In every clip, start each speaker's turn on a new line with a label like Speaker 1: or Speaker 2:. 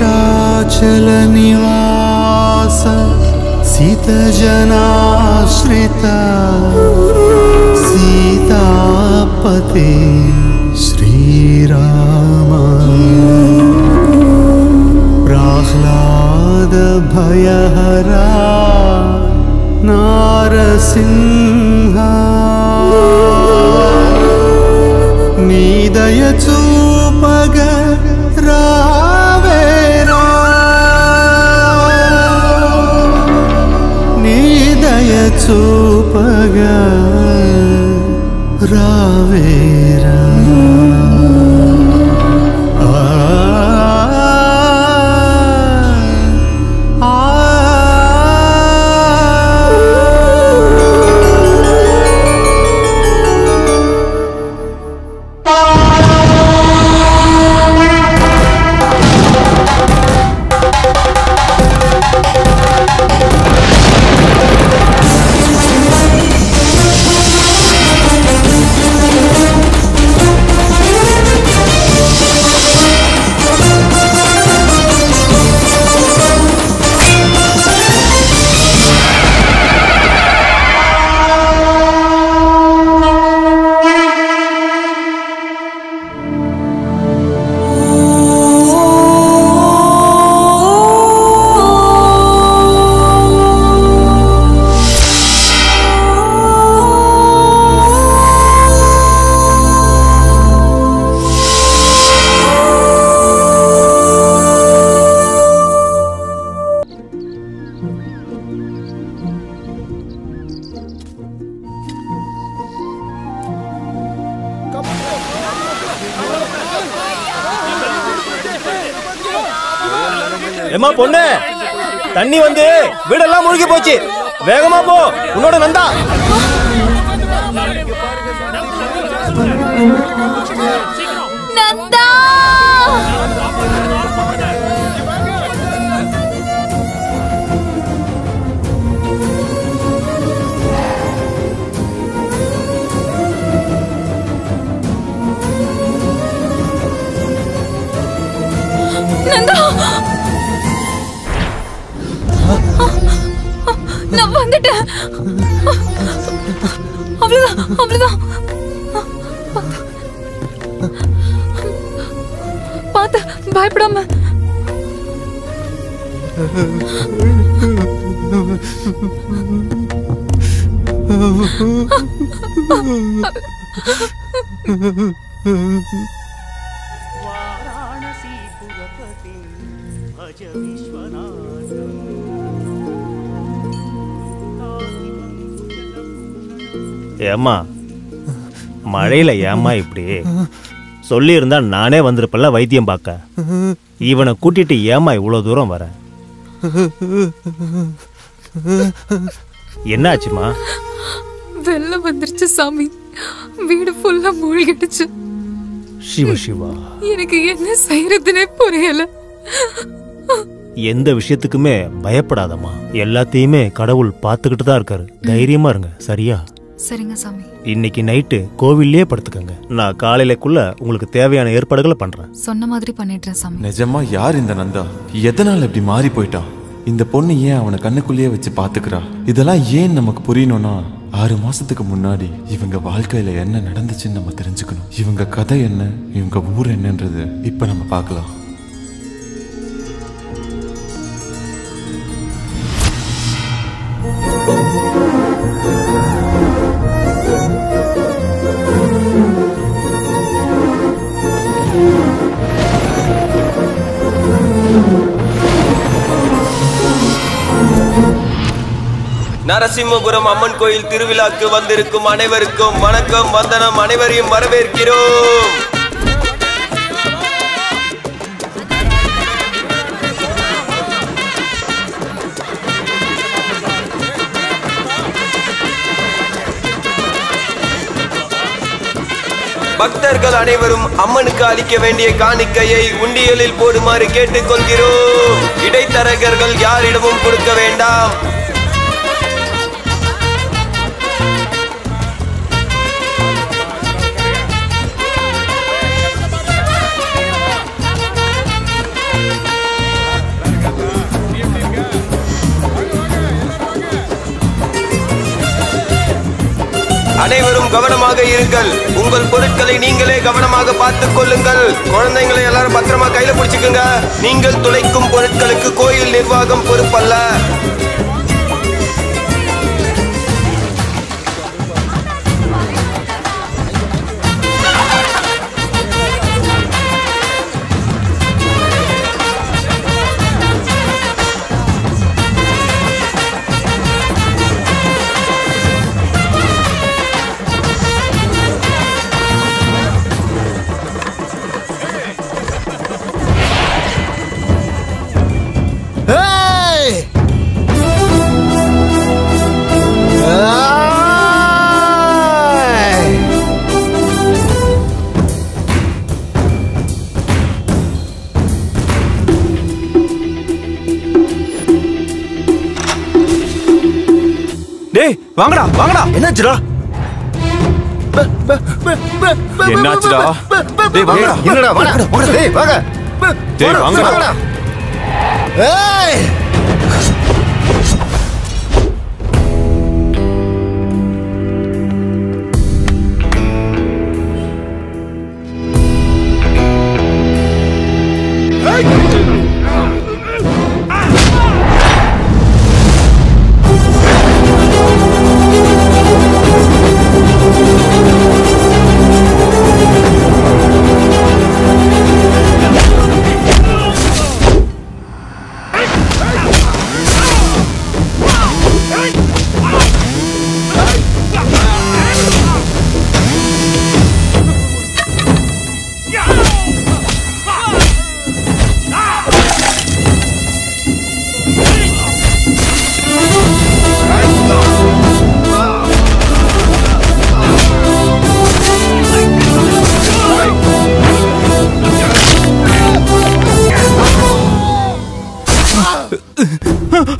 Speaker 1: शेषाचलनिवास सितजनाश्रित सीतापते श्रीराम प्रह्लाद भयहरा नारसिंह नीदय चूपग रावेरा नीदय चूपग रावेरा
Speaker 2: ஏமா பொண்ணு, தண்ணி வந்து வீடெல்லாம் மூழ்கி போச்சு. வேகமா போ, உன்னோட நந்தா.
Speaker 3: நந்தா நந்தா, நான் வந்துட்டேன். அவ்வளவுதான் அவ்வளவுதான். பார்த்து பயப்படாம.
Speaker 2: ஏம்மா, மழையில ஏம்மா இப்படி? சொல்லி இருந்தா நானே வந்திருப்பல வைத்தியம் பார்க்க. இவனை கூட்டிட்டு ஏம்மா இவ்வளவு தூரம் வர? என்ன ஆச்சுமா?
Speaker 3: வெள்ளம் வந்துருச்சு சாமி, வீடு ஃபுல்லா மூழ்கிடுச்சு.
Speaker 2: சிவ சிவா,
Speaker 3: எனக்கு என்ன செய்யறதுனே புரியல.
Speaker 2: எந்த விஷயத்துக்குமே பயப்படாதம்மா. எல்லாத்தையுமே கடவுள் பார்த்துக்கிட்டு தான் இருக்காரு. தைரியமா இருங்க, சரியா?
Speaker 3: சரிங்க சாமி.
Speaker 2: இன்னைக்கு நைட்டு கோவில்லே படுத்துக்கங்க. நான் காலையிலக்குள்ள உங்களுக்கு தேவையான ஏற்பாடுகளை பண்றேன்.
Speaker 3: சொன்ன மாதிரி பண்ணிடுறேன் சாமி.
Speaker 4: நிஜமா யார் இந்த நந்தா? எதனால இப்படி மாறி போயிட்டான்? இந்த பொண்ணு ஏன் அவனை கண்ணுக்குள்ளேயே வச்சு பாத்துக்கிறா? இதெல்லாம் ஏன் நமக்கு புரியணும்னா, 6 மாசத்துக்கு முன்னாடி இவங்க வாழ்க்கையில என்ன நடந்துச்சுன்னு நம்ம தெரிஞ்சுக்கணும். இவங்க கதை என்ன, இவங்க ஊர் என்னன்றது இப்ப நம்ம பார்க்கலாம்.
Speaker 5: நரசிம்மபுரம் அம்மன் கோயில் திருவிழாக்கு வந்திருக்கும் அனைவருக்கும் வணக்கம், வந்தனம். அனைவரையும் வரவேற்கிறோம். பக்தர்கள் அனைவரும் அம்மனுக்கு அளிக்க வேண்டிய காணிக்கையை உண்டியலில் போடுமாறு கேட்டுக்கொள்கிறோம். இடைத்தரகர்கள் யாரிடமும் கொடுக்க வேண்டாம். அனைவரும் கவனமாக இருங்கள். உங்கள் பொருட்களை நீங்களே கவனமாக பார்த்துக் கொள்ளுங்கள். குழந்தைங்களை எல்லாரும் பத்திரமா கையில பிடிச்சுக்குங்க. நீங்கள் துளைக்கும் பொருட்களுக்கு கோயில் நிர்வாகம் பொறுப்பல்ல.
Speaker 6: டேய் வாங்கடா வாங்கடா.
Speaker 1: என்னாச்சுடா?
Speaker 4: என்னாச்சுடா? டேய் வாங்கடா.
Speaker 1: என்னடா வாடா வாடா டேய் வாங்க.
Speaker 4: டேய் வாங்கடா.
Speaker 1: ஏய்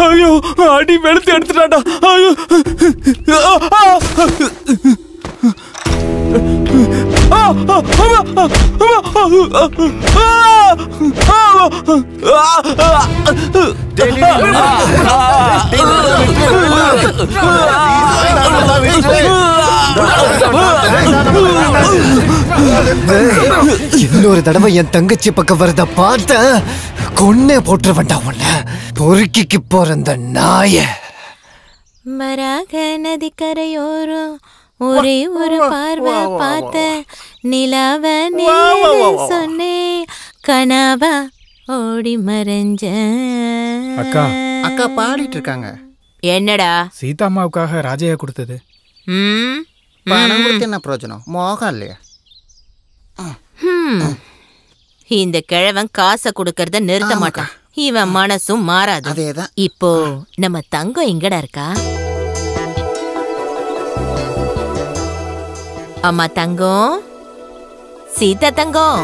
Speaker 6: ஐயோ அடி வெளுத்து எடுத்துட்டாடா. ஐயோ
Speaker 1: இன்னொரு தடவை என் தங்கச்சி பக்கம் வரத பார்த்த கொன்னே போட்டுருவண்டா உன்ன. பொறுக்கிக்கு போறந்த நாய.
Speaker 7: மராக நதிக்கரையோரம் ஒரே ஒரு பார்வை பார்த்த நிலாவ சொன்னே கனாவா ஓடி மறைஞ்ச.
Speaker 8: அக்கா
Speaker 9: அக்கா பாடிட்டு இருக்காங்க.
Speaker 7: என்னடா?
Speaker 8: சீதா அம்மாவுக்காக ராஜையா கொடுத்தது.
Speaker 9: பணம் கொடுத்து என்ன பிரயோஜனம்? மோகம் இல்லையா?
Speaker 7: இந்த கிழவன் காசை கொடுக்கறத நிறுத்த மாட்டான். இவன் மனசும் மாறாது.
Speaker 9: அதேதான்.
Speaker 7: இப்போ நம்ம தங்கம் எங்கடா இருக்கா? அம்மா தங்கம், சீதா தங்கம்.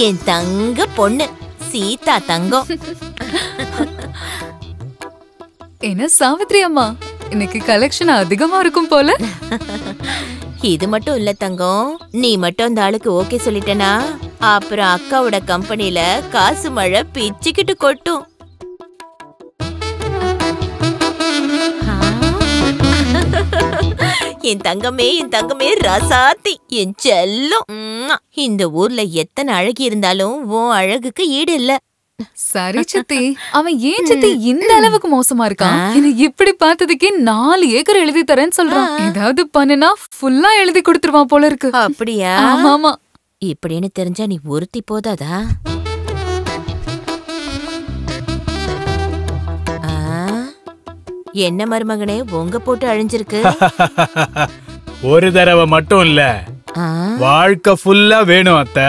Speaker 7: என் தங்க பொண்ணு சீதா தங்கம்.
Speaker 3: என்ன சாவித்ரி அம்மா, இன்னைக்கு கலெக்ஷன் அதிகமா இருக்கும் போல.
Speaker 7: இது மட்டும் இல்ல தங்கம், நீ மட்டும் அந்த ஆளுக்கு ஓகே சொல்லிட்டனா அப்புறம் அக்காவோட கம்பெனில காசு மழை பிச்சுக்கிட்டு கொட்டும். என் தங்கமே ரசாத்தி, என் செல்லம். இந்த ஊர்ல எத்தனை அழகி இருந்தாலும் உன் அழகுக்கு ஈடு இல்ல.
Speaker 3: சரி சித்தி, அவன் ஏன் சித்தி இந்த அளவுக்கு மோசமா இருக்கான்? எனக்கு இப்படி பார்த்ததுக்கே 4 ஏக்கர் எழுதி தரேன்னு சொல்றான். ஏதாவது பண்ணுனா ஃபுல்லா எழுதி கொடுத்துருவான் போல இருக்கு.
Speaker 7: அப்படியா?
Speaker 3: ஆமா.
Speaker 7: இப்படின்னு தெரிஞ்சா நீ ஒருத்தி போதாதா? என்ன மருமகனே உங்க போட்டு அழிஞ்சிருக்கு?
Speaker 8: ஒரு தடவை மட்டும் இல்ல, வாழ்க்கை ஃபுல்லா வேணும் அத்தை.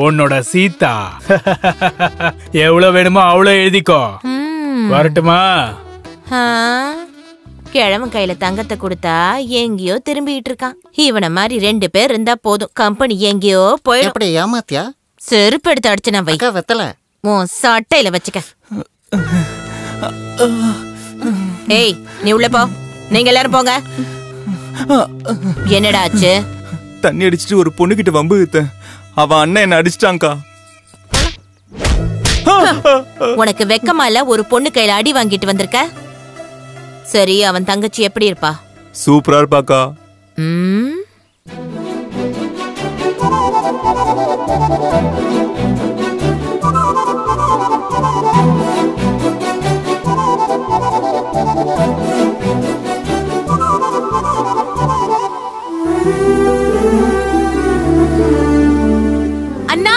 Speaker 8: உன்னோட சீதா எவ்வளவு வேணுமோ அவ்வளவு எழுதிக்கோ. வரட்டுமா?
Speaker 7: கிழவன் கையில தங்கத்தை கொடுத்தா எங்கேயோ திரும்பிட்டு இருக்கான். இவனை மாதிரி 2 பேர் இருந்தா போதும், கம்பெனி எங்கேயோ போயிடும்.
Speaker 9: எப்படி ஏமாத்தியா?
Speaker 7: செருப்பு எடுத்து அடிச்சு நான் வைக்க
Speaker 9: வெத்தல
Speaker 7: உன் சட்டையில வச்சுக்க. ஏய், நீ உள்ள போ. நீங்க எல்லாரும் போங்க. என்னடா ஆச்சு?
Speaker 6: தண்ணி அடிச்சிட்டு ஒரு பொண்ணு கிட்ட வம்பு இழுத்தேன். அவன் அண்ணன் என்ன அடிச்சிட்டாங்கா.
Speaker 7: உனக்கு வெக்கமா இல்ல? ஒரு பொண்ணு கையில அடி வாங்கிட்டு வந்திருக்க. சரி, அவன் தங்கச்சி எப்படி இருப்பா?
Speaker 6: சூப்பரா இருப்பாக்கா.
Speaker 10: அண்ணா,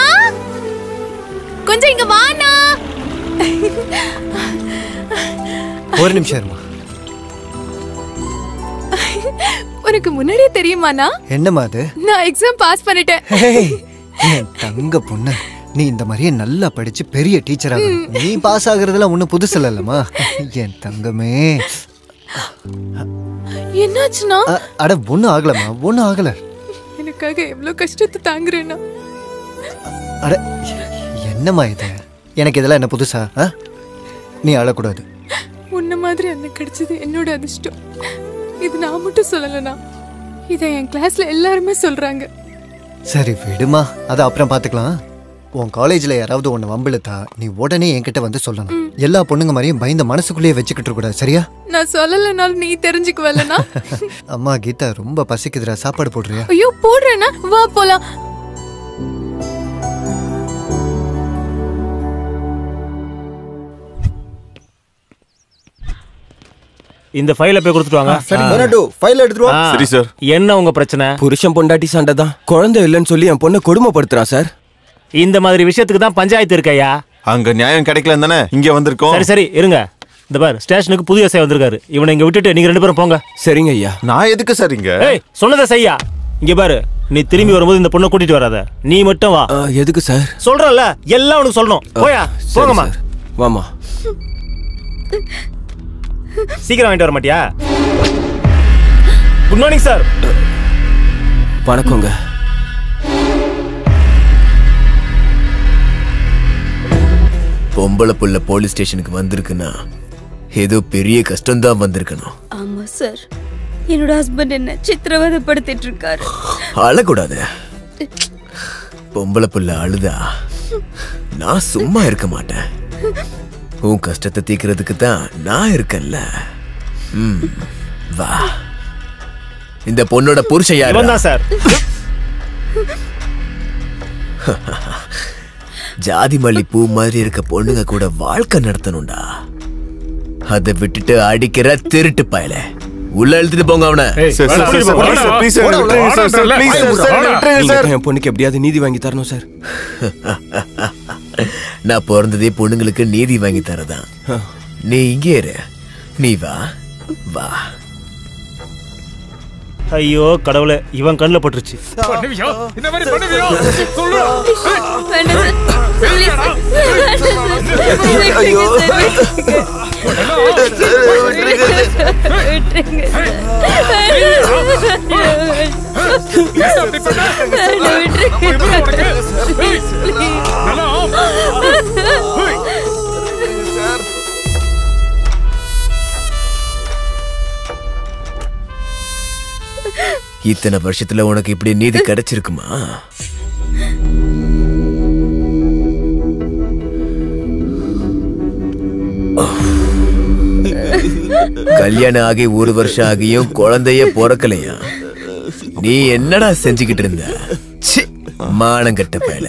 Speaker 10: கொஞ்சம் இங்க வாண்ணா.
Speaker 1: ஒரு நிமிஷம் இருமா.
Speaker 10: உனக்கு முன்னாடியே தெரியுமாண்ணா?
Speaker 1: என்னம்மா அது?
Speaker 10: நான் எக்ஸாம் பாஸ் பண்ணிட்டேன்.
Speaker 1: என் தங்க பொண்ணு, நீ இந்த மாதிரியே நல்லா படிச்சு பெரிய டீச்சர் ஆகணும். நீ பாஸ் ஆகுறதுல ஒன்னும் புதுசு இல்லம்மா. என் தங்கமே.
Speaker 10: என்னாச்சுன்னா?
Speaker 1: அட ஒன்னும் ஆகலம்மா, ஒன்னும் ஆகல.
Speaker 10: எனக்காக எவ்வளவு கஷ்டத்தை தாங்குறேன்னா.
Speaker 1: அட என்னம்மா இது? எனக்கு இதெல்லாம் என்ன புதுசா? நீ அழக்கூடாது.
Speaker 10: உன்ன மாதிரி அண்ணன் கிடைச்சது என்னோட அதிர்ஷ்டம். இது நான் மட்டும் சொல்லலனா, இதை என் கிளாஸ்ல எல்லாருமே சொல்றாங்க.
Speaker 1: சரி விடுமா, அதை அப்புறம் பாத்துக்கலாம். உன் காலேஜ்ல யாராவது உன்னை வம்பிழுத்தா நீ உடனே என்கிட்ட வந்து சொல்லணும். எல்லா பொண்ணுங்க மாதிரியும் பயந்த மனசுக்குள்ளேயே வச்சுக்கிட்டு இருக்க கூடாது, சரியா?
Speaker 10: நான் சொல்லலனாலும் நீ தெரிஞ்சுக்குவலனா?
Speaker 1: அம்மா கீதா, ரொம்ப பசிக்குதுடா, சாப்பாடு போடுறியா?
Speaker 10: ஐயோ போடுறேன்னா, வா போலாம்.
Speaker 2: இந்த ஃபைலை போய் கொடுத்துட்டு வாங்க.
Speaker 6: ஃபைல் எடுத்துட்டு வா. சரி சார்.
Speaker 2: என்ன உங்க பிரச்சனை?
Speaker 11: புருஷன் பொண்டாட்டி சண்டை தான். குழந்தை இல்லைன்னு சொல்லி என் பொண்ணை கொடுமைப்படுத்துறான் சார்.
Speaker 2: இந்த மாதிரி விஷயத்துக்கு தான் பஞ்சாயத்து இருக்கையா.
Speaker 4: அங்க நியாயம் கிடைக்கல தானே இங்க வந்திருக்கோம்.
Speaker 2: சரி சரி இருங்க. இந்த பார், ஸ்டேஷனுக்கு புது எஸ்ஐ வந்திருக்காரு. இவனை இங்க விட்டுட்டு நீங்க 2 பேரும் போங்க.
Speaker 11: சரிங்க ஐயா.
Speaker 4: நான் எதுக்கு சார் இங்க?
Speaker 2: ஏய், சொன்னதை செய்யா. இங்க பாரு, நீ திரும்பி வரும்போது இந்த பொண்ணை கூட்டிட்டு வராத. நீ மட்டும் வா.
Speaker 11: எதுக்கு சார்?
Speaker 2: சொல்றல, எல்லாம் உனக்கு சொல்லணும். போயா, போங்கம்மா.
Speaker 11: வாமா.
Speaker 2: சீக்கிரம் வாங்கிட்டு வர மாட்டியா? Good morning sir.
Speaker 11: வணக்கங்க.
Speaker 12: பொம்பளை புள்ள போலீஸ் ஸ்டேஷனுக்கு வந்திருக்குன்னா ஏதோ பெரிய கஷ்டம் தான் வந்திருக்கணும்.
Speaker 13: ஆமா சார், என்னோட ஹஸ்பண்ட் என்ன சித்திரவதைப்படுத்திட்டு இருக்காரு.
Speaker 12: அழக்கூடாது. பொம்பளை புள்ள அழுதா நான் சும்மா இருக்க மாட்டேன். உன் கஷ்டத்தை தீக்கிறதுக்கு தான் நான் இருக்கேன்ல. வா. இந்த பொண்ணோட புருஷன் யாரு?
Speaker 2: சார்.
Speaker 12: ஜாதி மல்லி பூ மாதிரி இருக்க பொண்ணுங்க கூட வாழ்க்கை நடத்தணும்டா. அதை விட்டுட்டு அடிக்கிற திருட்டு பயல உள்ள எழுதிட்டு போங்க அவனை.
Speaker 11: என் பொண்ணுக்கு எப்படியாவது நீதி வாங்கி தரணும் சார்.
Speaker 12: நான் பிறந்ததே பொண்ணுங்களுக்கு நீதி வாங்கி தரதான். நீ இங்கே இரு. நீ வா வா.
Speaker 2: ஐயோ கடவுளே, இவன் கண்ணில் பட்டுருச்சு.
Speaker 12: இத்தனை வருஷத்துல உனக்கு இப்படி நீதி கிடைச்சிருக்குமா? கல்யாணம் ஆகி 1 வருஷம் ஆகியும் குழந்தைய பிறக்கலையா? நீ என்னடா செஞ்சுக்கிட்டு இருந்த? மானங்கட்ட பயல.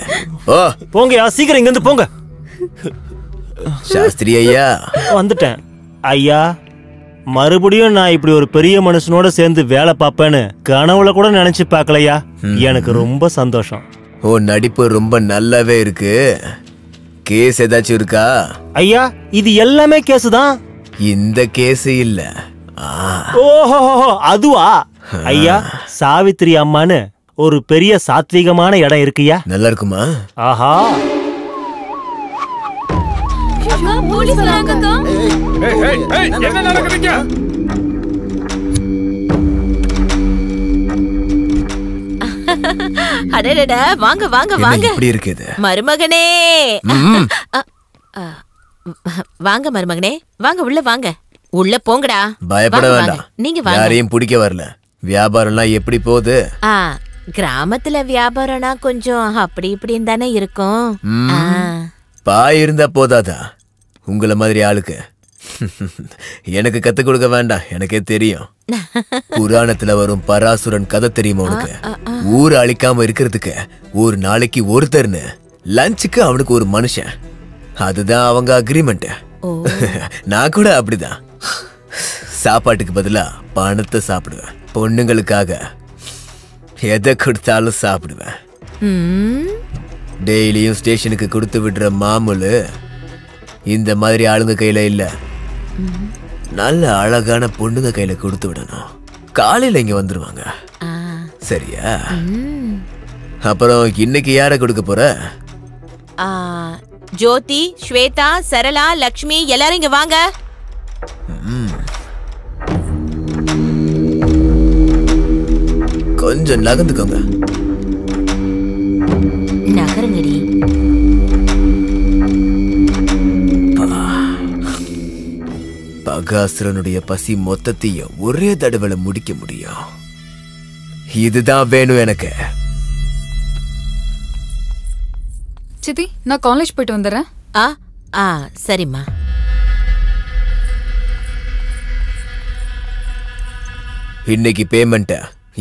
Speaker 12: ஓ
Speaker 2: போங்கயா, சீக்கிரம் இங்க இருந்து போங்க.
Speaker 12: சாஸ்திரி ஐயா
Speaker 2: வந்துட்டேன். ஐயா, மறுபடியும் நான் இப்படி ஒரு பெரிய மனுஷனோட சேர்ந்து வேலை பார்ப்பேன்னு கனவுல கூட நினைச்சு பார்க்கலையா. எனக்கு ரொம்ப சந்தோஷம்.
Speaker 12: ஓ நடிப்பு ரொம்ப நல்லாவே இருக்கு. கேஸ் ஏதாச்சும் இருக்கா?
Speaker 2: ஐயா, இது எல்லாமே கேஸ் தான்.
Speaker 12: இந்த கேஸ் இல்ல.
Speaker 2: ஓஹோ, அதுவா? ஐயா, சாவித்திரி அம்மான்னு ஒரு பெரிய சாத்வீகமான இடம் இருக்குயா.
Speaker 12: நல்லா இருக்குமா?
Speaker 2: ஆஹா,
Speaker 10: போலீஸ் வராங்கக்கா.
Speaker 8: என்ன நடக்குதுங்க?
Speaker 7: அடடடா, வாங்க வாங்க வாங்க.
Speaker 12: இப்படி இருக்குது
Speaker 7: மருமகனே. வாங்க மருமகனே, வாங்க உள்ள வாங்க. உள்ள போங்கடா.
Speaker 12: பயப்பட
Speaker 7: வாங்க,
Speaker 12: வேண்டாம்.
Speaker 7: வாங்க. நீங்க வாங்க.
Speaker 12: யாரையும் பிடிக்க வரல. வியாபாரம்லாம் எப்படி போகுது?
Speaker 7: கிராமத்துல வியாபாரம்னா கொஞ்சம் அப்படி இப்படின்னு தானே இருக்கும்.
Speaker 12: பாய் இருந்தா போதாதா உங்கள மாதிரி ஆளுக்கு? எனக்கு கத்து கொடுக்க வேண்டாம், எனக்கே தெரியும். புராணத்துல வரும் பராசுரன் கதை தெரியுமா உனக்கு? ஊரை அழிக்காம இருக்கிறதுக்கு ஒரு நாளைக்கு ஒருத்தர்னு, லஞ்சுக்கு அவனுக்கு ஒரு மனுஷன். அதுதான் அவங்க அக்ரிமெண்ட். நான் கூட அப்படிதான். சாப்பாட்டுக்கு பதிலா பணத்தை சாப்பிடுவேன். பொண்ணுங்களுக்காக எதை கொடுத்தாலும் சாப்பிடுவேன். டெய்லியும் ஸ்டேஷனுக்கு கொடுத்து விடுற மாமூலு இந்த மாதிரி ஆளுங்க கையில இல்ல. நல்ல அழகான பொண்ணுங்க கையில கொடுத்து விடணும். காலையில இங்க வந்துருவாங்க. சரியா? அப்புறம் இன்னைக்கு யார கொடுக்க போற?
Speaker 7: ஜோதி, ஸ்வேதா, சரளா, லக்ஷ்மி எல்லாரும் இங்க வாங்க.
Speaker 12: கொஞ்சம் நகர்ந்துக்கோங்க.
Speaker 7: நகருங்கடி.
Speaker 12: பகாசுரனுடைய பசி மொத்தத்தையும் ஒரே தடவை முடிக்க முடியும். இதுதான் வேணும் எனக்கு.
Speaker 3: சித்தி, நான் காலேஜ் போயிட்டு வந்துடுறேன்.
Speaker 7: சரிம்மா.
Speaker 12: இன்னைக்கு பேமெண்ட்ட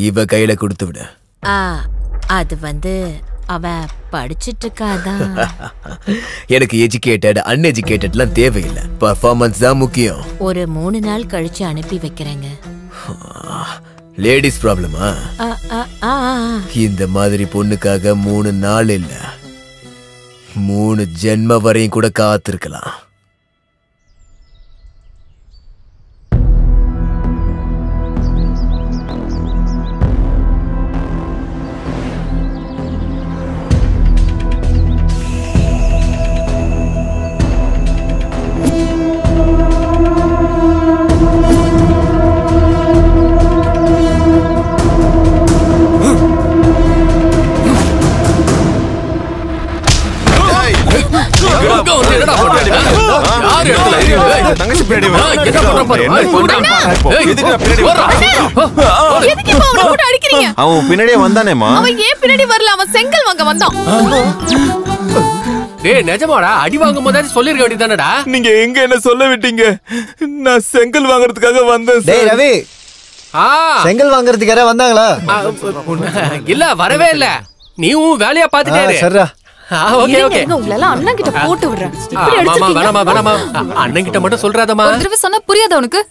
Speaker 12: இவ கையில கொடுத்து விடு.
Speaker 7: அது அவ படிச்சிட்டு இருக்காதான்.
Speaker 12: எனக்கு எஜுகேட்டட் அன்எஜுகேட்டட்லாம் தேவையில்லை. பர்ஃபார்மன்ஸ் தான் முக்கியம்.
Speaker 7: ஒரு 3 நாள் கழிச்சு அனுப்பி வைக்கிறேங்க.
Speaker 12: லேடிஸ் ப்ராப்ளமா? இந்த மாதிரி பொண்ணுக்காக 3 நாள் இல்ல 3 ஜென்ம வரையும் கூட காத்திருக்கலாம்.
Speaker 4: அவன் பின்னாடியே வந்தானேமா.
Speaker 10: அவன் ஏன் பின்னாடி வரல? அவன் செங்கல் வாங்க வந்தான்.
Speaker 11: டேய் நிஜமாடா? அடி வாங்கும் போதே சொல்லிருக்க வேண்டியதானடா.
Speaker 6: நீங்க எங்க என்ன சொல்ல விட்டீங்க? நான் செங்கல் வாங்குறதுக்காக வந்தேன்.
Speaker 1: டேய் ரவி, செங்கல் வாங்குறதுக்கு யாரா வந்தாங்களா?
Speaker 11: இல்ல, வரவே இல்ல. நீயும் வேலையா பாத்துட்டே.
Speaker 1: சரிடா.
Speaker 11: Okay okay.
Speaker 10: உங்களெல்லாம் அண்ணன் கிட்ட போட்டு விடுறேன். இப்படி
Speaker 11: மாமா
Speaker 10: அடிச்சிட்டீங்க.
Speaker 11: வேணாமா அண்ணன் கிட்ட மட்டும் சொல்றாதமா.
Speaker 3: ஒரு தடவை சொன்னா புரியாத உனக்கு?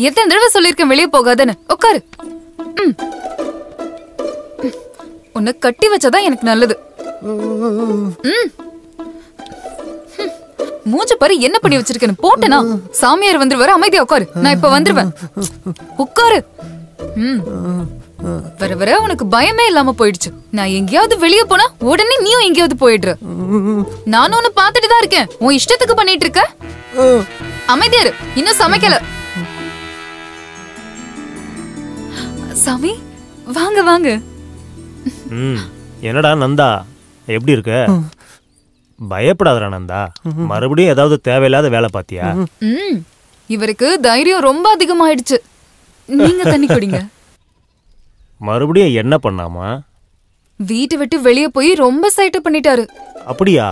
Speaker 3: எத்தனை தடவை சொல்லிருக்கேன் வெளியே போகாதன்னு? உட்காரு. உன்னை கட்டி வச்சாதான் எனக்கு நல்லது. மூஞ்ச பாரு என்ன பண்ணி வச்சிருக்கேன்னு. போட்டனா சாமியார் வந்துருவாரு. அமைதியா உட்காரு. நான் இப்ப வந்துருவேன். உட்காரு. வர வர உனக்கு பயமே இல்லாம போயிடுச்சு. நான் எங்கேயாவது வெளியே போனா உடனே நீயும் எங்கேயாவது போயிடுற. நானும் உன்னை பாத்துட்டு தான் இருக்கேன். உன் இஷ்டத்துக்கு பண்ணிட்டு இருக்க. அமைதியாரு. இன்னும் சமைக்கல. சாமி வாங்க வாங்க.
Speaker 2: என்னடா நந்தா, எப்படி இருக்க? பயப்படாதடா நந்தா. மறுபடியும் ஏதாவது தேவையில்லாத வேலை பாத்தியா?
Speaker 3: இவருக்கு தைரியம் ரொம்ப அதிகமாயிடுச்சு. நீங்க தண்ணி குடிங்க.
Speaker 2: மறுபடியும் என்ன பண்ணாமா?
Speaker 3: வீட்டை விட்டு வெளியே போய் ரொம்ப சைட்டு பண்ணிட்டாரு.
Speaker 2: அப்படியா?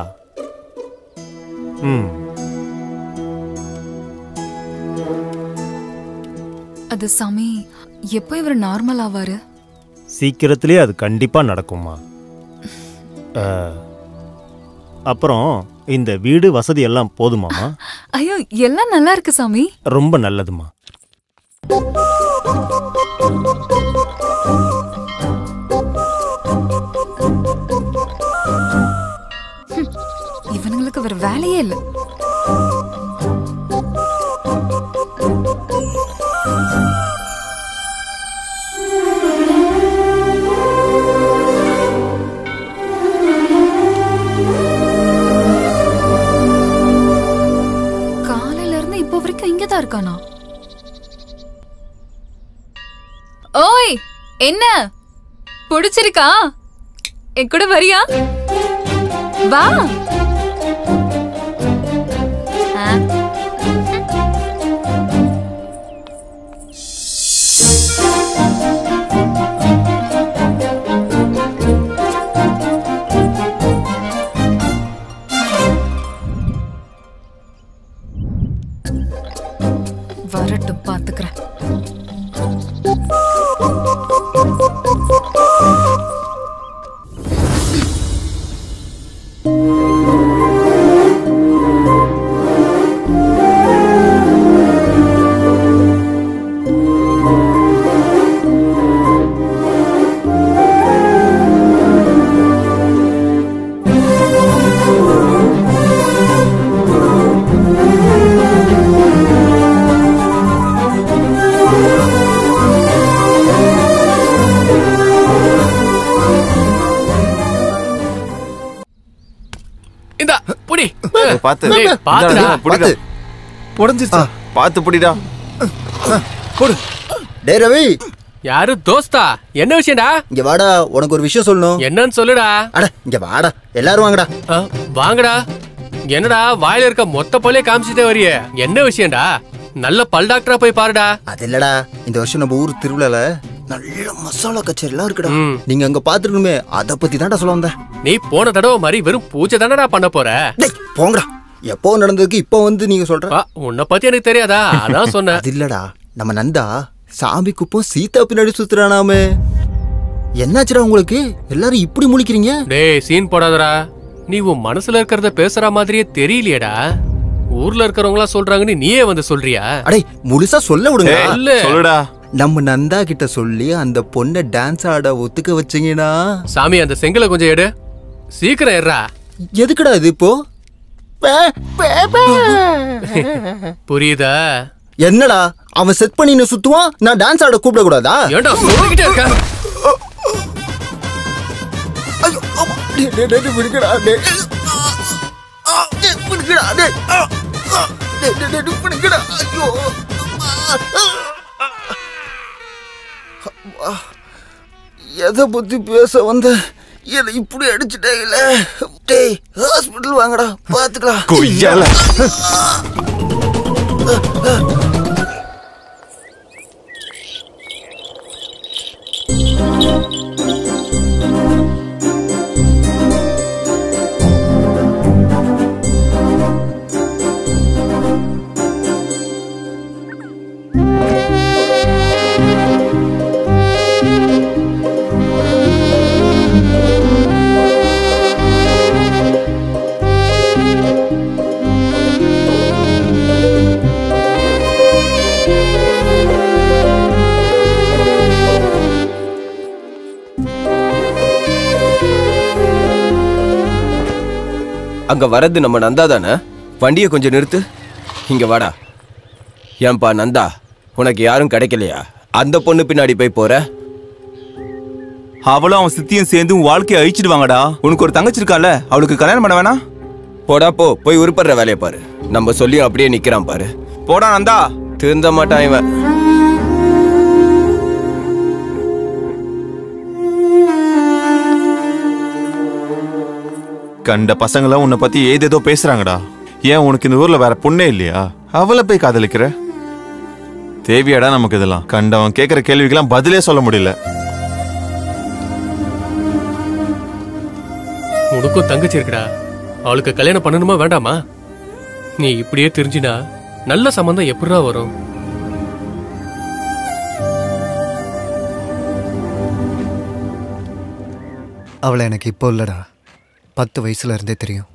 Speaker 3: அது சாமி, எப்போ இவர் நார்மல் ஆவாரு?
Speaker 2: சீக்கிரத்திலே அது கண்டிப்பா நடக்குமா. அப்புறம் இந்த வீடு வசதி எல்லாம் போதுமாமா?
Speaker 3: ஐயோ, எல்லாம் நல்லா இருக்கு சாமி.
Speaker 2: ரொம்ப நல்லதுமா.
Speaker 3: இவனுங்களுக்கு வேற வேலையே இல்ல. காலையில இருந்து இப்போ வரைக்கும் இங்கதான் இருக்கானா? ஓய், என்ன பிடிச்சிருக்கா? என் கூட வரியா? வா.
Speaker 4: பாத்து
Speaker 6: பாத்து
Speaker 4: உடஞ்சிருச்சா? பாத்து புடிடா.
Speaker 9: போடு. டேய் ரவி,
Speaker 11: யாரு தோஸ்தா? என்ன விஷயம்டா?
Speaker 9: இங்க வாடா, உனக்கு ஒரு விஷயம் சொல்லணும்.
Speaker 11: என்னன்னு சொல்லுடா.
Speaker 9: அட இங்க வாடா, எல்லாரும் வாங்கடா.
Speaker 11: வாங்கடா. என்னடா வாயில இருக்க மொத்த பல்லே காமிச்சிட்டே வரிய? என்ன விஷயம்டா? நல்ல பல் டாக்டரா போய் பாருடா.
Speaker 9: அது இல்லடா, இந்த வருஷம் நம்ம ஊர் திருவிழால நல்ல மசாலா கச்சேரி எல்லாம் இருக்குடா. நீங்க அங்க பாத்துருக்கணுமே, அத பத்தி தான்டா சொல்ல வந்தேன்.
Speaker 11: நீ போன தடவை மாதிரி வெறும் பூஜை தானடா பண்ண போற?
Speaker 9: போங்கடா, எப்போ நடந்ததுக்கு இப்போ வந்து நீங்க சொல்ற?
Speaker 11: உன்னை பத்தி எனக்கு தெரியாதா? அதான் சொன்னேன்.
Speaker 9: அது இல்லடா, நம்ம நந்தா சாமி குப்பம் சீதா பின்னாடி சுத்துறானாமே. என்னாச்சுடா உங்களுக்கு? எல்லாரும் இப்படி முழிக்கிறீங்க?
Speaker 11: டேய் சீன் போடாதடா. நீ உன் மனசுல இருக்கிறத பேசுற மாதிரியே தெரியலையேடா. ஊர்ல இருக்கிறவங்களா சொல்றாங்கன்னு நீயே வந்து சொல்றியா?
Speaker 9: அடே முழுசா சொல்ல விடுங்க.
Speaker 4: சொல்லுடா.
Speaker 9: நம்ம நந்தா கிட்ட சொல்லி அந்த பொண்ணை டான்ஸ் ஆட ஒத்துக்க வச்சீங்கன்னா.
Speaker 11: சாமி அந்த செங்கலை கொஞ்சம் எடு. சீக்கிரம் ஏறா.
Speaker 9: எதுக்குடா இது இப்போ?
Speaker 11: புரியுதா?
Speaker 9: என்னடா அவன் செட் பண்ணி சுத்துவான், நான் டான்ஸ் ஆட கூப்பிட கூடாதா?
Speaker 11: ஏன்டா சொல்லிக்கிட்டே இருக்க?
Speaker 9: எதை பத்தி பேச வந்த என்ன இப்படி அடிச்சுட்டேல? டேய் ஹாஸ்பிடல் வாங்கடா, பாத்துக்கலாம்.
Speaker 4: கொய்யால
Speaker 11: அங்க வரது நம்ம நந்தா தானே? வண்டியை கொஞ்சம் நிறுத்து. இங்க வாடா. ஏன்பா நந்தா, உனக்கு யாரும் கிடைக்கலையா? அந்த பொண்ணு பின்னாடி போய் போற?
Speaker 6: அவளும் அவன் சித்தியும் சேர்ந்து உன் வாழ்க்கையை அழிச்சிடுவாங்கடா. உனக்கு ஒரு தங்கச்சி இருக்கால, அவளுக்கு கல்யாணம் பண்ண வேணா?
Speaker 11: போடா போ, போய் உருப்படுற வேலையை பாரு. நம்ம சொல்லியும் அப்படியே நிக்கிறான் பாரு.
Speaker 6: போடா நந்தா.
Speaker 11: திருந்த மாட்டான் இவன்.
Speaker 4: கண்ட பசங்களாம் உன்னை பத்தி ஏதேதோ பேசுறாங்கடா. ஏன் உனக்கு இந்த ஊர்ல வேற பொண்ணே இல்லையா? அவளை போய் காதலிக்கிற? தேவையாடா நமக்கு இதெல்லாம்? கண்டவன் கேட்கிற கேள்விக்கெல்லாம் பதிலே சொல்ல முடியல.
Speaker 11: உனக்கும் தங்கச்சி இருக்குடா. அவளுக்கு கல்யாணம் பண்ணணுமா வேண்டாமா? நீ இப்படியே தெரிஞ்சினா நல்ல சம்பந்தம் எப்படிடா வரும்?
Speaker 1: அவளை எனக்கு இப்போ இல்லடா, 10 வயசுல இருந்தே தெரியும்.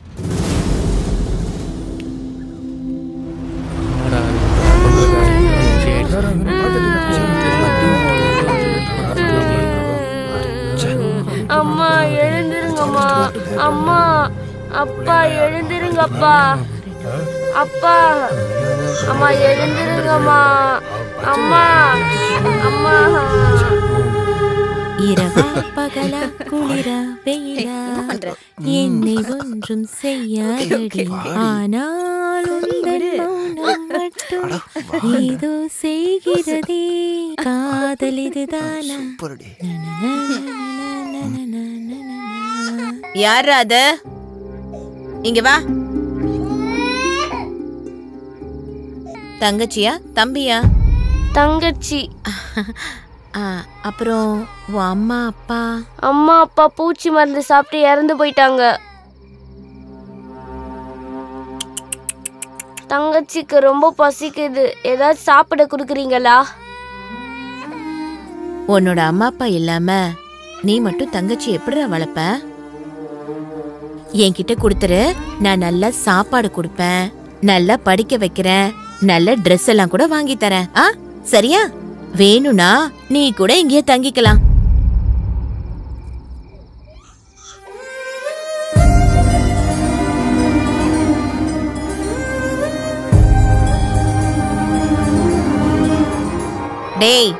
Speaker 14: அம்மா எழுந்திருங்கம்மா. அம்மா அப்பா எழுந்திருங்கப்பா. அப்பா அம்மா எழுந்திருங்கம்மா. அம்மா அம்மா.
Speaker 7: இரவா பகலா குளிரா வெயிலா என்னை ஒன்றும் செய்யாதடி. ஆனால் உந்தன் மௌனம் மட்டும் ஏதோ செய்கிறதே. காதல் இதுதானா? யாரா அது? இங்க வா. தங்கச்சியா தம்பியா?
Speaker 14: தங்கச்சி.
Speaker 7: அப்புறம் உன் அம்மா அப்பா?
Speaker 14: அம்மா அப்பா பூச்சி மருந்து சாப்பிட்டு இறந்து போயிட்டாங்க. தங்கச்சிக்கு ரொம்ப பசிக்குது, ஏதாவது சாப்பிட குடுக்குறீங்களா?
Speaker 7: உன்னோட அம்மா அப்பா இல்லாம நீ மட்டும் தங்கச்சி எப்படிடா வளர்ப்ப? என்கிட்ட கொடுத்துரு, நான் நல்லா சாப்பாடு கொடுப்பேன், நல்லா படிக்க வைக்கிறேன், நல்ல ட்ரெஸ் எல்லாம் கூட வாங்கி தரேன். சரியா? வேணும்னா நீ கூட இங்கேயே தங்கிக்கலாம். டேய்,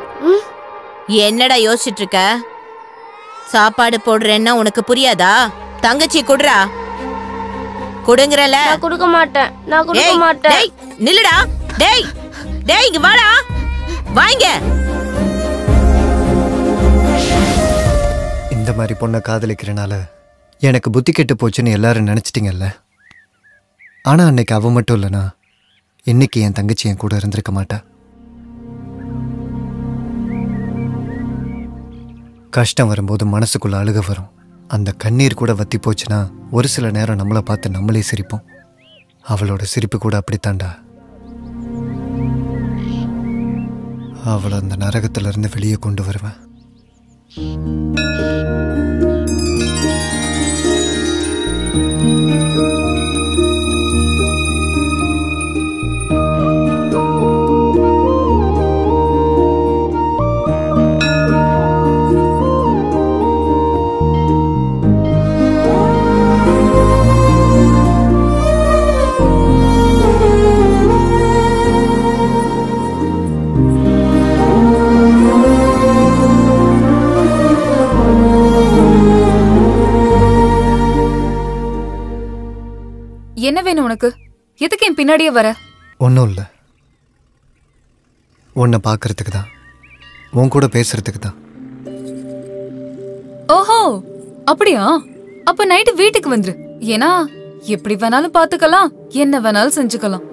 Speaker 7: என்னடா யோசிச்சுட்டு இருக்க? சாப்பாடு போடுறேன்னா உனக்கு புரியாதா? தங்கச்சி குடுறா. கொடுங்கறல.
Speaker 14: நான் கொடுக்க மாட்டேன். நான் கொடுக்க மாட்டேன்.
Speaker 7: டேய் நில்லுடா. டேய் டேய் இங்க வாடா. வாங்க.
Speaker 1: இந்த மாதிரி பொண்ணை காதலிக்கிறனால எனக்கு புத்தி கெட்டு போச்சுன்னு எல்லாரும் நினைச்சிட்டீங்கல்ல. ஆனா அன்னைக்கு அவ மட்டும் இல்லைனா இன்னைக்கு என் தங்கச்சி என் கூட இருந்திருக்க மாட்டா. கஷ்டம் வரும்போது மனசுக்குள்ள அழுக வரும். அந்த கண்ணீர் கூட வத்தி போச்சுன்னா ஒரு சில நேரம் நம்மளை பார்த்து நம்மளே சிரிப்போம். அவளோட சிரிப்பு கூட அப்படித்தாண்டா. அவளை அந்த நரகத்துல இருந்து வெளியே கொண்டு வருவேன்.
Speaker 3: என்ன வேணும் உனக்கு? எதுக்கு என் பின்னாடியே வர?
Speaker 1: ஒன்றும் இல்லை, உன்னை பார்க்கறதுக்கு தான், உன் கூட பேசுறதுக்கு தான்.
Speaker 3: ஓஹோ அப்படியா? அப்ப நைட்டு வீட்டுக்கு வந்துரு. ஏன்னா எப்படி வேணாலும் பாத்துக்கலாம், என்ன வேணாலும் செஞ்சுக்கலாம்.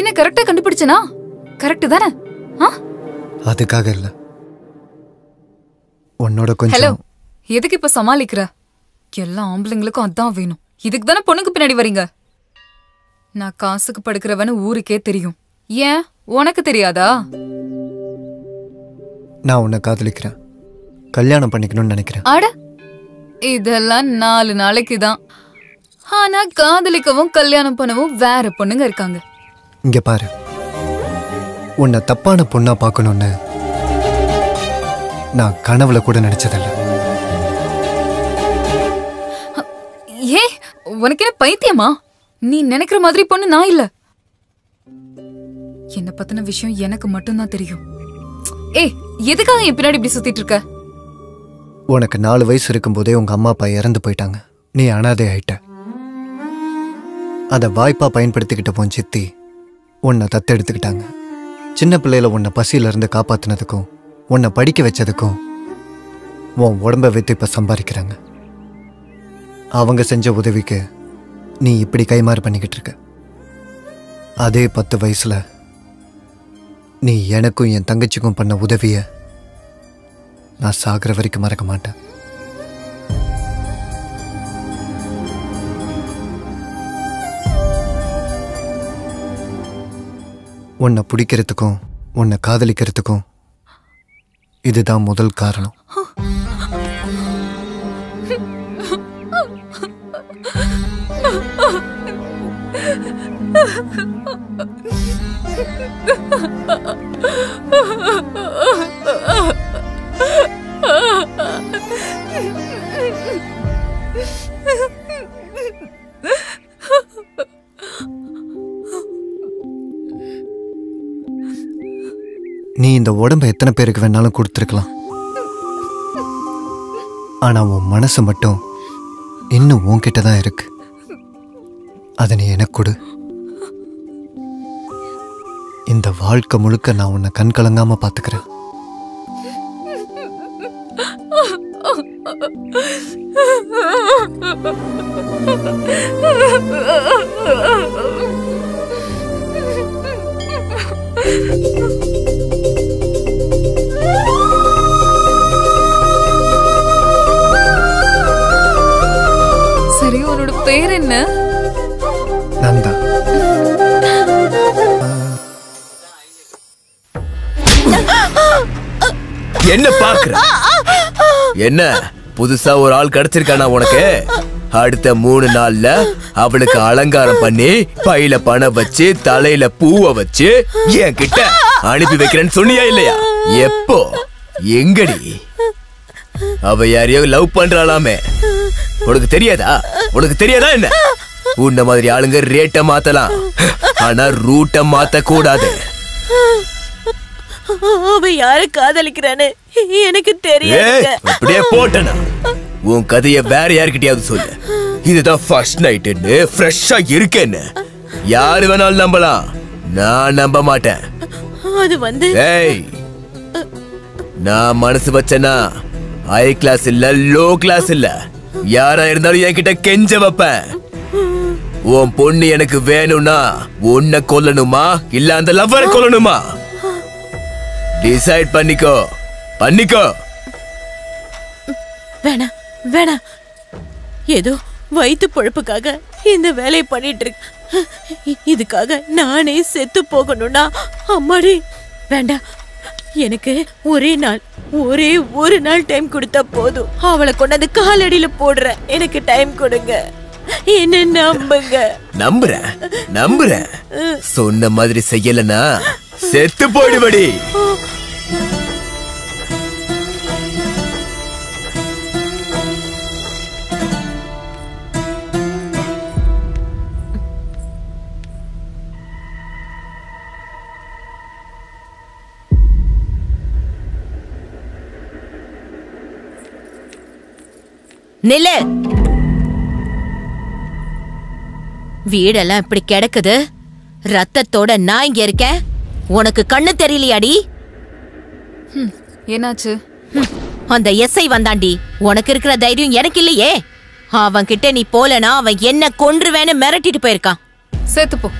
Speaker 3: என்ன கரெக்டா கண்டுபிடிச்சனா? கரெக்ட் தானே?
Speaker 1: அதுக்காக இல்ல, உன்னோட
Speaker 3: ஹலோ,
Speaker 1: கொஞ்சம்.
Speaker 3: எதுக்கு இப்ப சமாளிக்கிற? எல்லா ஆம்பளைங்களுக்கும் அதான் வேணும். இதுக்கு தானே பொண்ணுக்கு பின்னாடி வரீங்க. நான் காசுக்கு படுக்கிறவனு ஊருக்கே தெரியும். ஏன் உனக்கு தெரியாதா?
Speaker 1: நான் உன்னை காதலிக்கிறேன், கல்யாணம் பண்ணிக்கணும்னு நினைக்கிறேன்.
Speaker 3: அட இதெல்லாம் 4 நாளைக்கு தான். ஆனா காதலிக்கவும் கல்யாணம் பண்ணவும் வேற பொண்ணுங்க இருக்காங்க.
Speaker 1: இங்க பாரு, உன்னை தப்பான பொண்ணா பார்க்கணும்னு நான் கனவுல கூட நினைச்சதில்ல.
Speaker 3: ஏ உனக்கு என்ன பைத்தியமா? நீ நினைக்கிற மாதிரி பொண்ணு நான் இல்ல. என்ன பத்தின விஷயம் எனக்கு மட்டும்தான் தெரியும். ஏய் எதுக்காக என் பின்னாடி இப்படி சுத்திட்டு இருக்க?
Speaker 1: உனக்கு 4 வயசு இருக்கும்போதே உங்க அம்மா அப்பா இறந்து போயிட்டாங்க. நீ அனாதை ஆயிட்ட. அதை வாய்ப்பா பயன்படுத்திக்கிட்ட போன் சித்தி உன்னை தத்தெடுத்துக்கிட்டாங்க. சின்ன பிள்ளையில உன்னை பசியில இருந்து காப்பாத்தினதுக்கும் உன்னை படிக்க வச்சதுக்கும் உன் உடம்ப வைத்து இப்ப சம்பாதிக்கிறாங்க. அவங்க செஞ்ச உதவிக்கு நீ இப்படி கைமாறு பண்ணிக்கிட்டு இருக்க. அதே 10 வயசுல நீ எனக்கும் என் தங்கச்சிக்கும் பண்ண உதவிய நான் சாகிற வரைக்கும் மறக்க மாட்டேன். உன்னை பிடிக்கிறதுக்கும் உன்னை காதலிக்கிறதுக்கும் இதுதான் முதல் காரணம். நீ இந்த உடம்ப எத்தனை பேருக்கு வேணாலும் கொடுத்துருக்கலாம். ஆனா உன் மனசு மட்டும் இன்னும் உன்கிட்ட தான் இருக்கு. அதை நீ எனக்கு கொடு. இந்த வாழ்க்கை முழுக்க நான் உன்னை கண் கலங்காம பாத்துக்கிறேன்.
Speaker 3: சரி, உன்னோட பேர் என்ன?
Speaker 1: நந்தா.
Speaker 12: என்ன பாக்குற? என்ன புதுசா ஒரு ஆள் கிடைச்சிருக்கானா உனக்கு? அடுத்த 3 நாள்ல அவளுக்கு அலங்காரம் பண்ணி பையில பணம் வச்சு தலையில பூவை வச்சு என் கிட்ட அனுப்பி வைக்கிறேன்னு சொன்னியா இல்லையா? எப்போ? எங்கடி? அவ யாரையோ லவ் பண்றாளாமே. உனக்கு தெரியாதா? உனக்கு தெரியாதா என்ன? உன்ன மாதிரி ஆளுங்க ரேட்ட மாத்தலாம், ஆனா ரூட்ட மாத்த கூடாது.
Speaker 7: அவ யாரு காதலிக்கிறான்னு எனக்கு தெரியாது.
Speaker 12: அப்படியே போட்டனா உன் கதைய வேற யார்கிட்டயாவது சொல்லு. இதுதான் ஃபர்ஸ்ட் நைட்னு ஃப்ரெஷ்ஷா இருக்கேன்னு யாரு வேணாலும் நம்பலாம். நான் நம்ப மாட்டேன்.
Speaker 7: அது வந்து
Speaker 12: ஏய், நான் மனசு வச்சேன்னா ஹை கிளாஸ் இல்ல லோ கிளாஸ் இல்ல, யாரா இருந்தாலும் என்கிட்ட கெஞ்ச வைப்பேன். உன் பொண்ணு எனக்கு வேணும்னா உன்னை கொல்லணுமா இல்ல அந்த லவ்வரை கொல்லணுமா? டிசைட் பண்ணிக்கோ.
Speaker 7: வேணாம் வேணாம், ஏதோ வயிற்று பொழப்புக்காக இந்த வேலையை பண்ணிட்டு இருக்கு. இதுக்காக நானே செத்து போகணும்னா அம்மாடி வேண்டாம். எனக்கு ஒரே ஒரு நாள் டைம் கொடுத்தா போதும். அவளை கொண்டாந்து காலடியில போடுறேன். எனக்கு டைம் கொடுங்க, என்ன
Speaker 12: நம்புறேன். சொன்ன மாதிரி செய்யலனா செத்து போயிடுவடி.
Speaker 7: நில்லு. வீடெல்லாம் இப்படி கிடக்குது, ரத்தத்தோட நான் இங்க இருக்கேன். உனக்கு கண்ணு தெரியலையாடி?
Speaker 3: என்னாச்சு?
Speaker 7: அந்த எஸ்ஐ வந்தாண்டி. உனக்கு இருக்கிற தைரியம் எனக்கு இல்லையே. அவன் கிட்ட நீ போலனா அவன் என்ன கொன்றுவேன்னு மிரட்டிட்டு போயிருக்கான்.
Speaker 3: செத்துப்போ.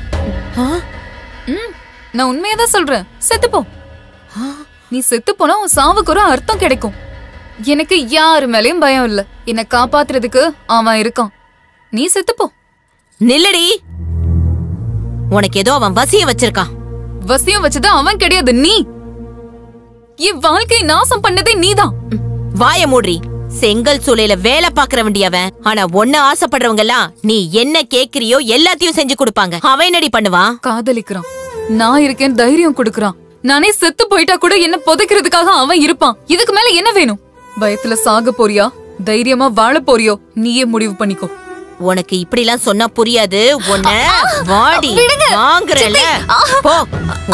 Speaker 3: நான் உண்மையதான் சொல்றேன், செத்துப்போ. நீ செத்து போனா உன் சாவுக்கு ஒரு அர்த்தம் கிடைக்கும். எனக்கு யாரு மேலயும் பயம் இல்ல. என்ன காப்பாத்துறதுக்கு அவன் இருக்கான். நீ செத்துப்போ.
Speaker 7: நில்லடி. உனக்கு ஏதோ அவன் வசியம் வச்சிருக்கான்.
Speaker 3: வசியம் வச்சது அவன் கிடையாது, நீ. என் வாழ்க்கையை நாசம் பண்ணதே நீதான்.
Speaker 7: வாய மூடி. செங்கல் சூளையில வேலை பாக்குற வேண்டியவன். ஆனா ஒன்னு ஆசைப்படுறவங்க எல்லாம் நீ என்ன கேக்குறியோ எல்லாத்தையும் செஞ்சு கொடுப்பாங்க. அவன் என்னடி பண்ணுவான்?
Speaker 3: காதலிக்கிறான். நான் இருக்கேன், தைரியம் கொடுக்கறான். நானே செத்து போயிட்டா கூட என்ன புதைக்கிறதுக்காக அவன் இருப்பான். இதுக்கு மேல என்ன வேணும்? பயத்துல சாக போறியா, தைரியமா வாழ போறியோ? நீயே முடிவு பண்ணிக்கோ.
Speaker 7: உனக்கு இப்படி எல்லாம் சொன்னா புரியாது. உன்னை வாடி வாங்குறல. போ,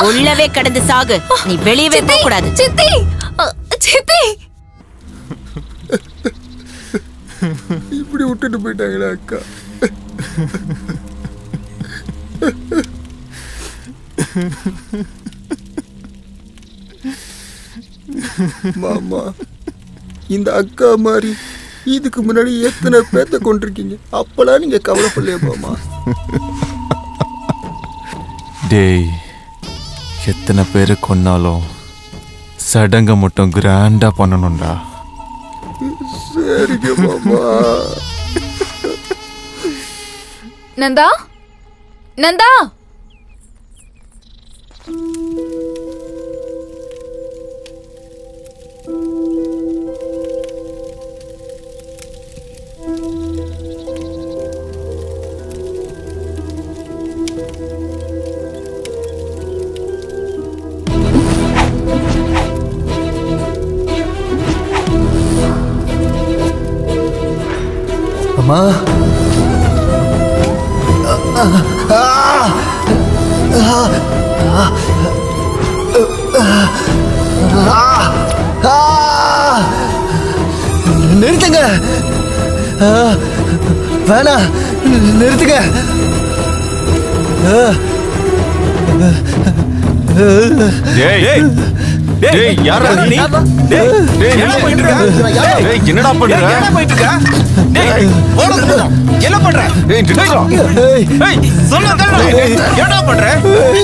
Speaker 7: உள்ளவே கடந்து சாகு. நீ வெளியவே போக கூடாது.
Speaker 3: சித்தி, சித்தி.
Speaker 9: இப்படி விட்டுட்டு போயிட்டாங்களா அக்கா? மாமா, இந்த அக்கா மாதிரி இதுக்கு முன்னாடி எத்தனை பேத்த கொண்டிருக்கீங்க. அப்பெல்லாம் நீங்க கவலைப்படலையா மாமா?
Speaker 4: டேய், எத்தனை பேரை கொன்னாலும் சடங்க மட்டும் கிராண்டா பண்ணணும்டா.
Speaker 9: சரிங்க மாமா.
Speaker 3: நந்தா, நந்தா.
Speaker 1: அம்மா, நிறுத்துங்க. வேணா, நிறுத்துங்க.
Speaker 4: டேய், யாரா நீ? டேய், என்ன பண்ணிட்டு இருக்க? டேய், என்னடா பண்ற? என்ன பண்ணிட்டு இருக்க? டேய், ஓடுங்க. என்ன பண்ற? டேய், டேய், சொல்லுங்க. என்னடா பண்ற?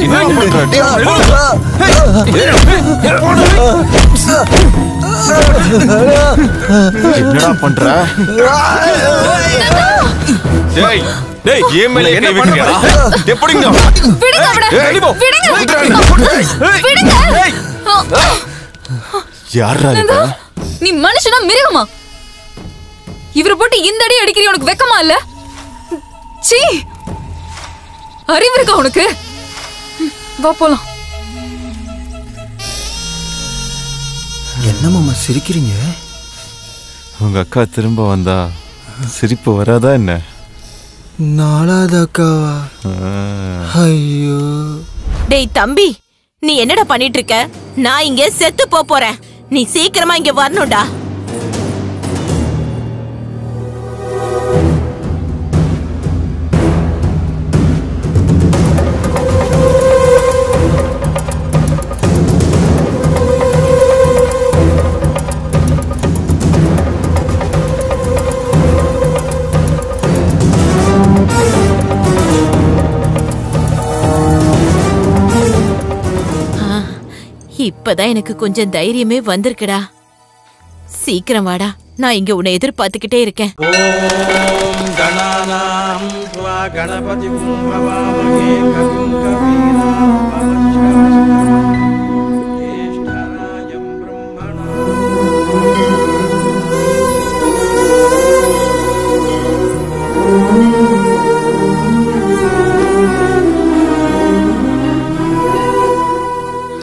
Speaker 4: என்ன பண்ற? என்னடா பண்ற? டேய், டேய், ஏன் மேல என்ன பண்றீங்க? எப்படிங்க?
Speaker 3: விடுங்க அவனை. விடுங்க.
Speaker 4: டேய். யாரா இது?
Speaker 3: நீ மனுஷனா மிருகமா? இவரை போட்டு இந்த அடி அடிக்கிற உனக்கு வெக்கமா இல்ல? சீ, அறிவு இருக்கா உனக்கு? வா போலாம்.
Speaker 9: என்ன மாமா சிரிக்கிறீங்க?
Speaker 4: உங்க அக்கா திரும்ப வந்தா சிரிப்பு வராதா என்ன?
Speaker 9: நாலாவது அக்காவா? ஐயோ.
Speaker 7: டேய் தம்பி, நீ என்னடா பண்ணிட்டு இருக்க? நான் இங்க செத்து போறேன். நீ சீக்கிரமா இங்க வரணும்டா. இப்பதான் எனக்கு கொஞ்சம் தைரியமே வந்திருக்குடா. சீக்கிரம் வாடா, நான் இங்க உன்னை எதிர்பார்த்துக்கிட்டே இருக்கேன்.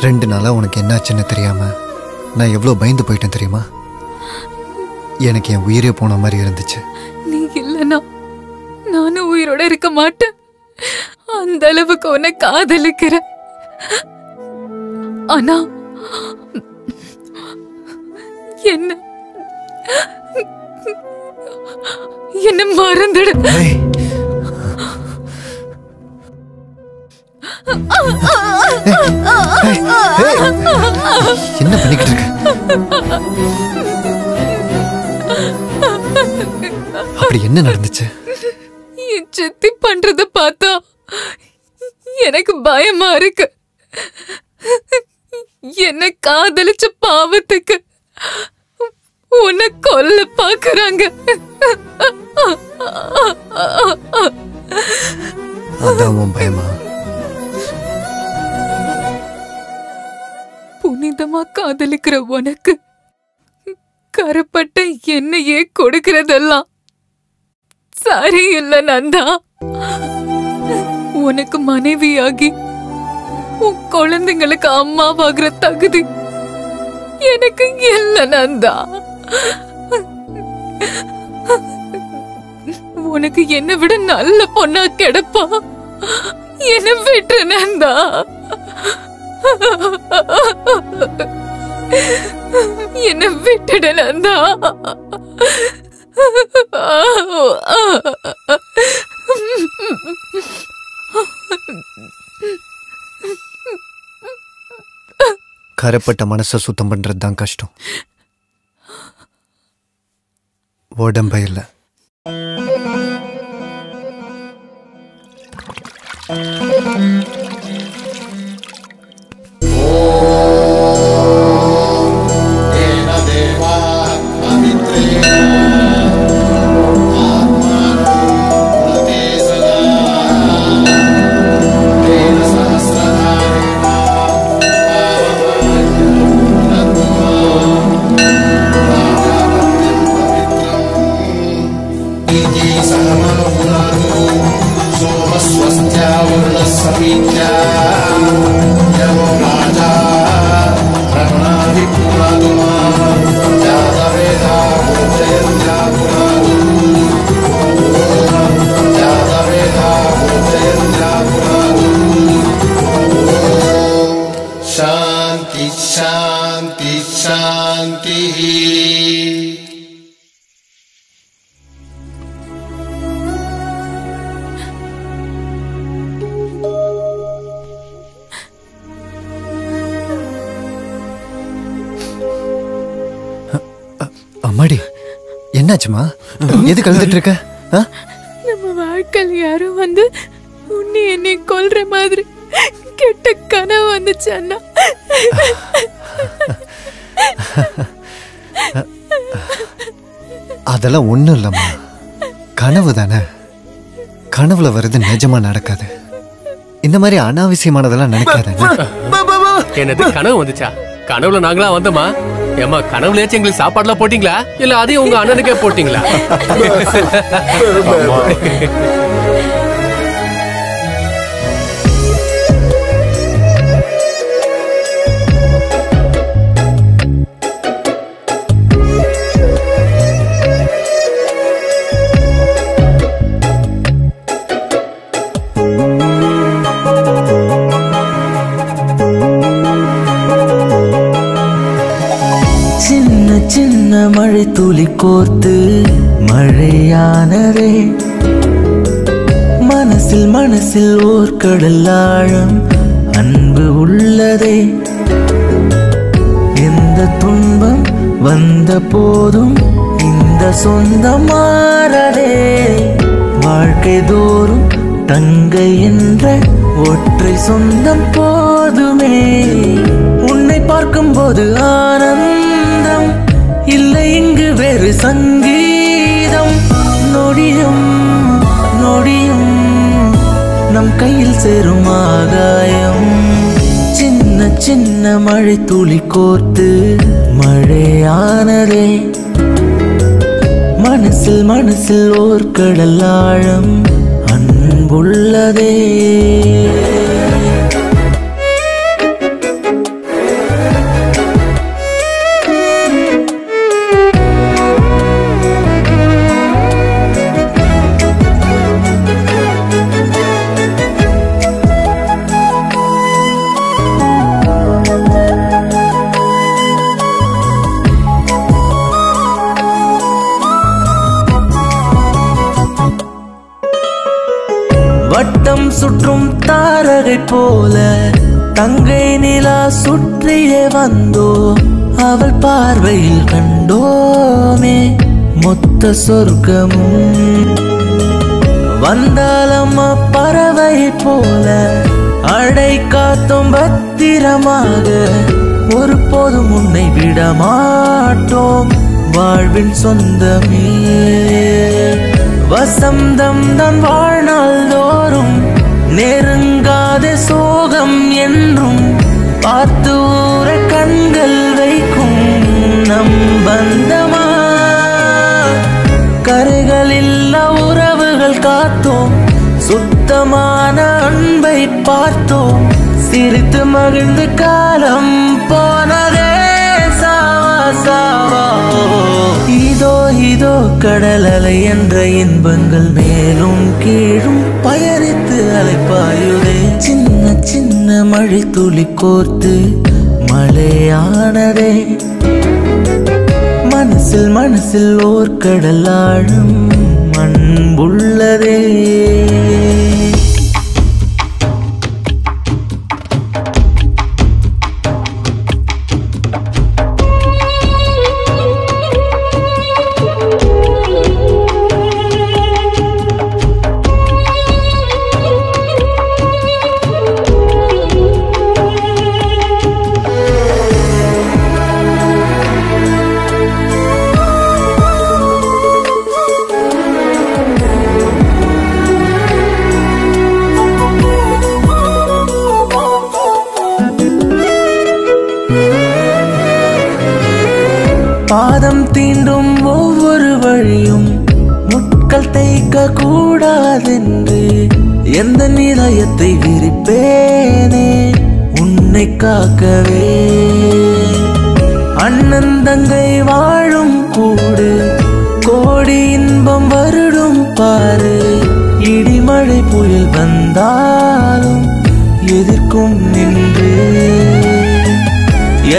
Speaker 1: ரெண்டு நாளா உனக்கு என்னாச்சுன்னு தெரியாம நான் எவ்வளவு பயந்து போயிட்டேன் தெரியுமா? எனக்கு என் உயிரே போன மாதிரி இருந்துச்சு.
Speaker 3: நீ இல்லனா நானும் உயிரோட இருக்க மாட்டேன். அந்த அளவுக்கு உன்னை காதலிக்கிறேன். ஆனா என்ன மறந்துடு.
Speaker 1: என்ன பண்ணிக்கிட்டு இருக்க? அப்படி என்ன நடந்துச்சு?
Speaker 3: என் சித்தி பண்றத பார்த்தா எனக்கு பயமா இருக்கு. என்ன காதலிச்ச பாவத்துக்கு உன்னை கொல்ல பாக்குறாங்க.
Speaker 1: அதான் உன் பயமா?
Speaker 3: புனிதமா காதலிக்கிற உனக்கு கரப்பட்ட என்னையே கொடுக்கிறதெல்லாம் சரி இல்ல நந்தா. உனக்கு மனைவியாகி உன் குழந்தைங்களுக்கு அம்மாவாகிற தகுதி எனக்கு இல்ல நந்தா. உனக்கு என்னை விட நல்ல பொண்ணா கிடப்பா. என்ன விட்டு நந்தா. என்ன விட்டுட நந்தா.
Speaker 1: கரைப்பட்ட மனசை சுத்தம் பண்றதுதான் கஷ்டம், உடம்ப இல்லை.
Speaker 15: शांति शांति शांति.
Speaker 1: அம்மாடி, என்னாச்சுமா? எது கழுதுட்டு இருக்க?
Speaker 10: நம்ம வாழ்க்கையில் யாரும் வந்து உன்னை என்னை கொல்ற மாதிரி கெட்ட கனவு வந்துச்சு அண்ணா.
Speaker 1: அதெல்லாம் ஒண்ணும் இல்லம்மா, கனவு தானே. கனவுல வருது நிஜமா நடக்காது. இந்த மாதிரி அனாவசியமானதெல்லாம் நினைக்காத.
Speaker 16: என்னது கனவு வந்துச்சா? கனவுல நாங்களா வந்தோமா? ஏமா கனவுலயாச்சும் எங்களுக்கு சாப்பாடுலாம் போட்டீங்களா? இல்ல அதையும் உங்க அண்ணனுக்கே போட்டீங்களா?
Speaker 17: சின்ன மழை துளி கோர்த்து மழையானதே, மனசில் ஓர் கடல் ஆழம் அன்பு உள்ளதே. எந்த துன்பம் வந்த போதும் இந்த சொந்தம் மாறதே. வாழ்க்கை தோறும் தங்கை என்ற ஒற்றை சொந்தம் போல போதுமே. உன்னை பார்க்கும்போது ஆனந்தம், இல்லை இங்கு வேறு சங்கீதம். நொடியும் நொடியும் நம் கையில் சேரும் ஆகாயம். சின்ன சின்ன மழை துளி கோர்த்து மழையானதே. மனசில் மனசில் ஓர் கடல் ஆழம் அன்புள்ளதே. வட்டம் சுற்றும் தாரகை போல தங்கை நிலா சுற்றியே வந்தோ. அவள் பார்வையில் கண்டோமே மொத்த சொர்க்கமும். வந்தாலம்மா பறவை போல அடை காத்தோம் பத்திரமாக. ஒருபோதும் உன்னை விடமாட்டோம் வாழ்வின் சொந்தமே. வசந்தம் தான் வாழ்நாள் தோறும் நெருங்காத சோகம் என்றும். பார்த்து ஊர கண்கள் வைக்கும் நம் பந்தமா. கரைகளில்லா உறவுகள் காத்தோம், சுத்தமான அன்பை பார்த்தோம். சிரித்து மகிழ்ந்து காலம் போனதே சாவா சாவா. இதோ இதோ கடல் அலை என்ற இன்பங்கள் மேலும் கீழும் பயணித்து அலைப்பாயுதே. சின்ன சின்ன மழை துளி கோர்த்து மழையானதே. மனசில் மனசில் ஓர் கடல் ஆழம் அன்புள்ளதே. பாதம் தீண்டும் ஒவ்வொரு வழியும் முட்கள் தைக்க கூடாதென்று எந்த நிலையத்தை விரிப்பேனே உன்னை காக்கவே. அண்ணன் தங்கை வாழும் கூடு கோடி இன்பம் வருடும் பாரு. இடிமழை புயல் வந்தாலும் எதிர்க்கும் நின்று.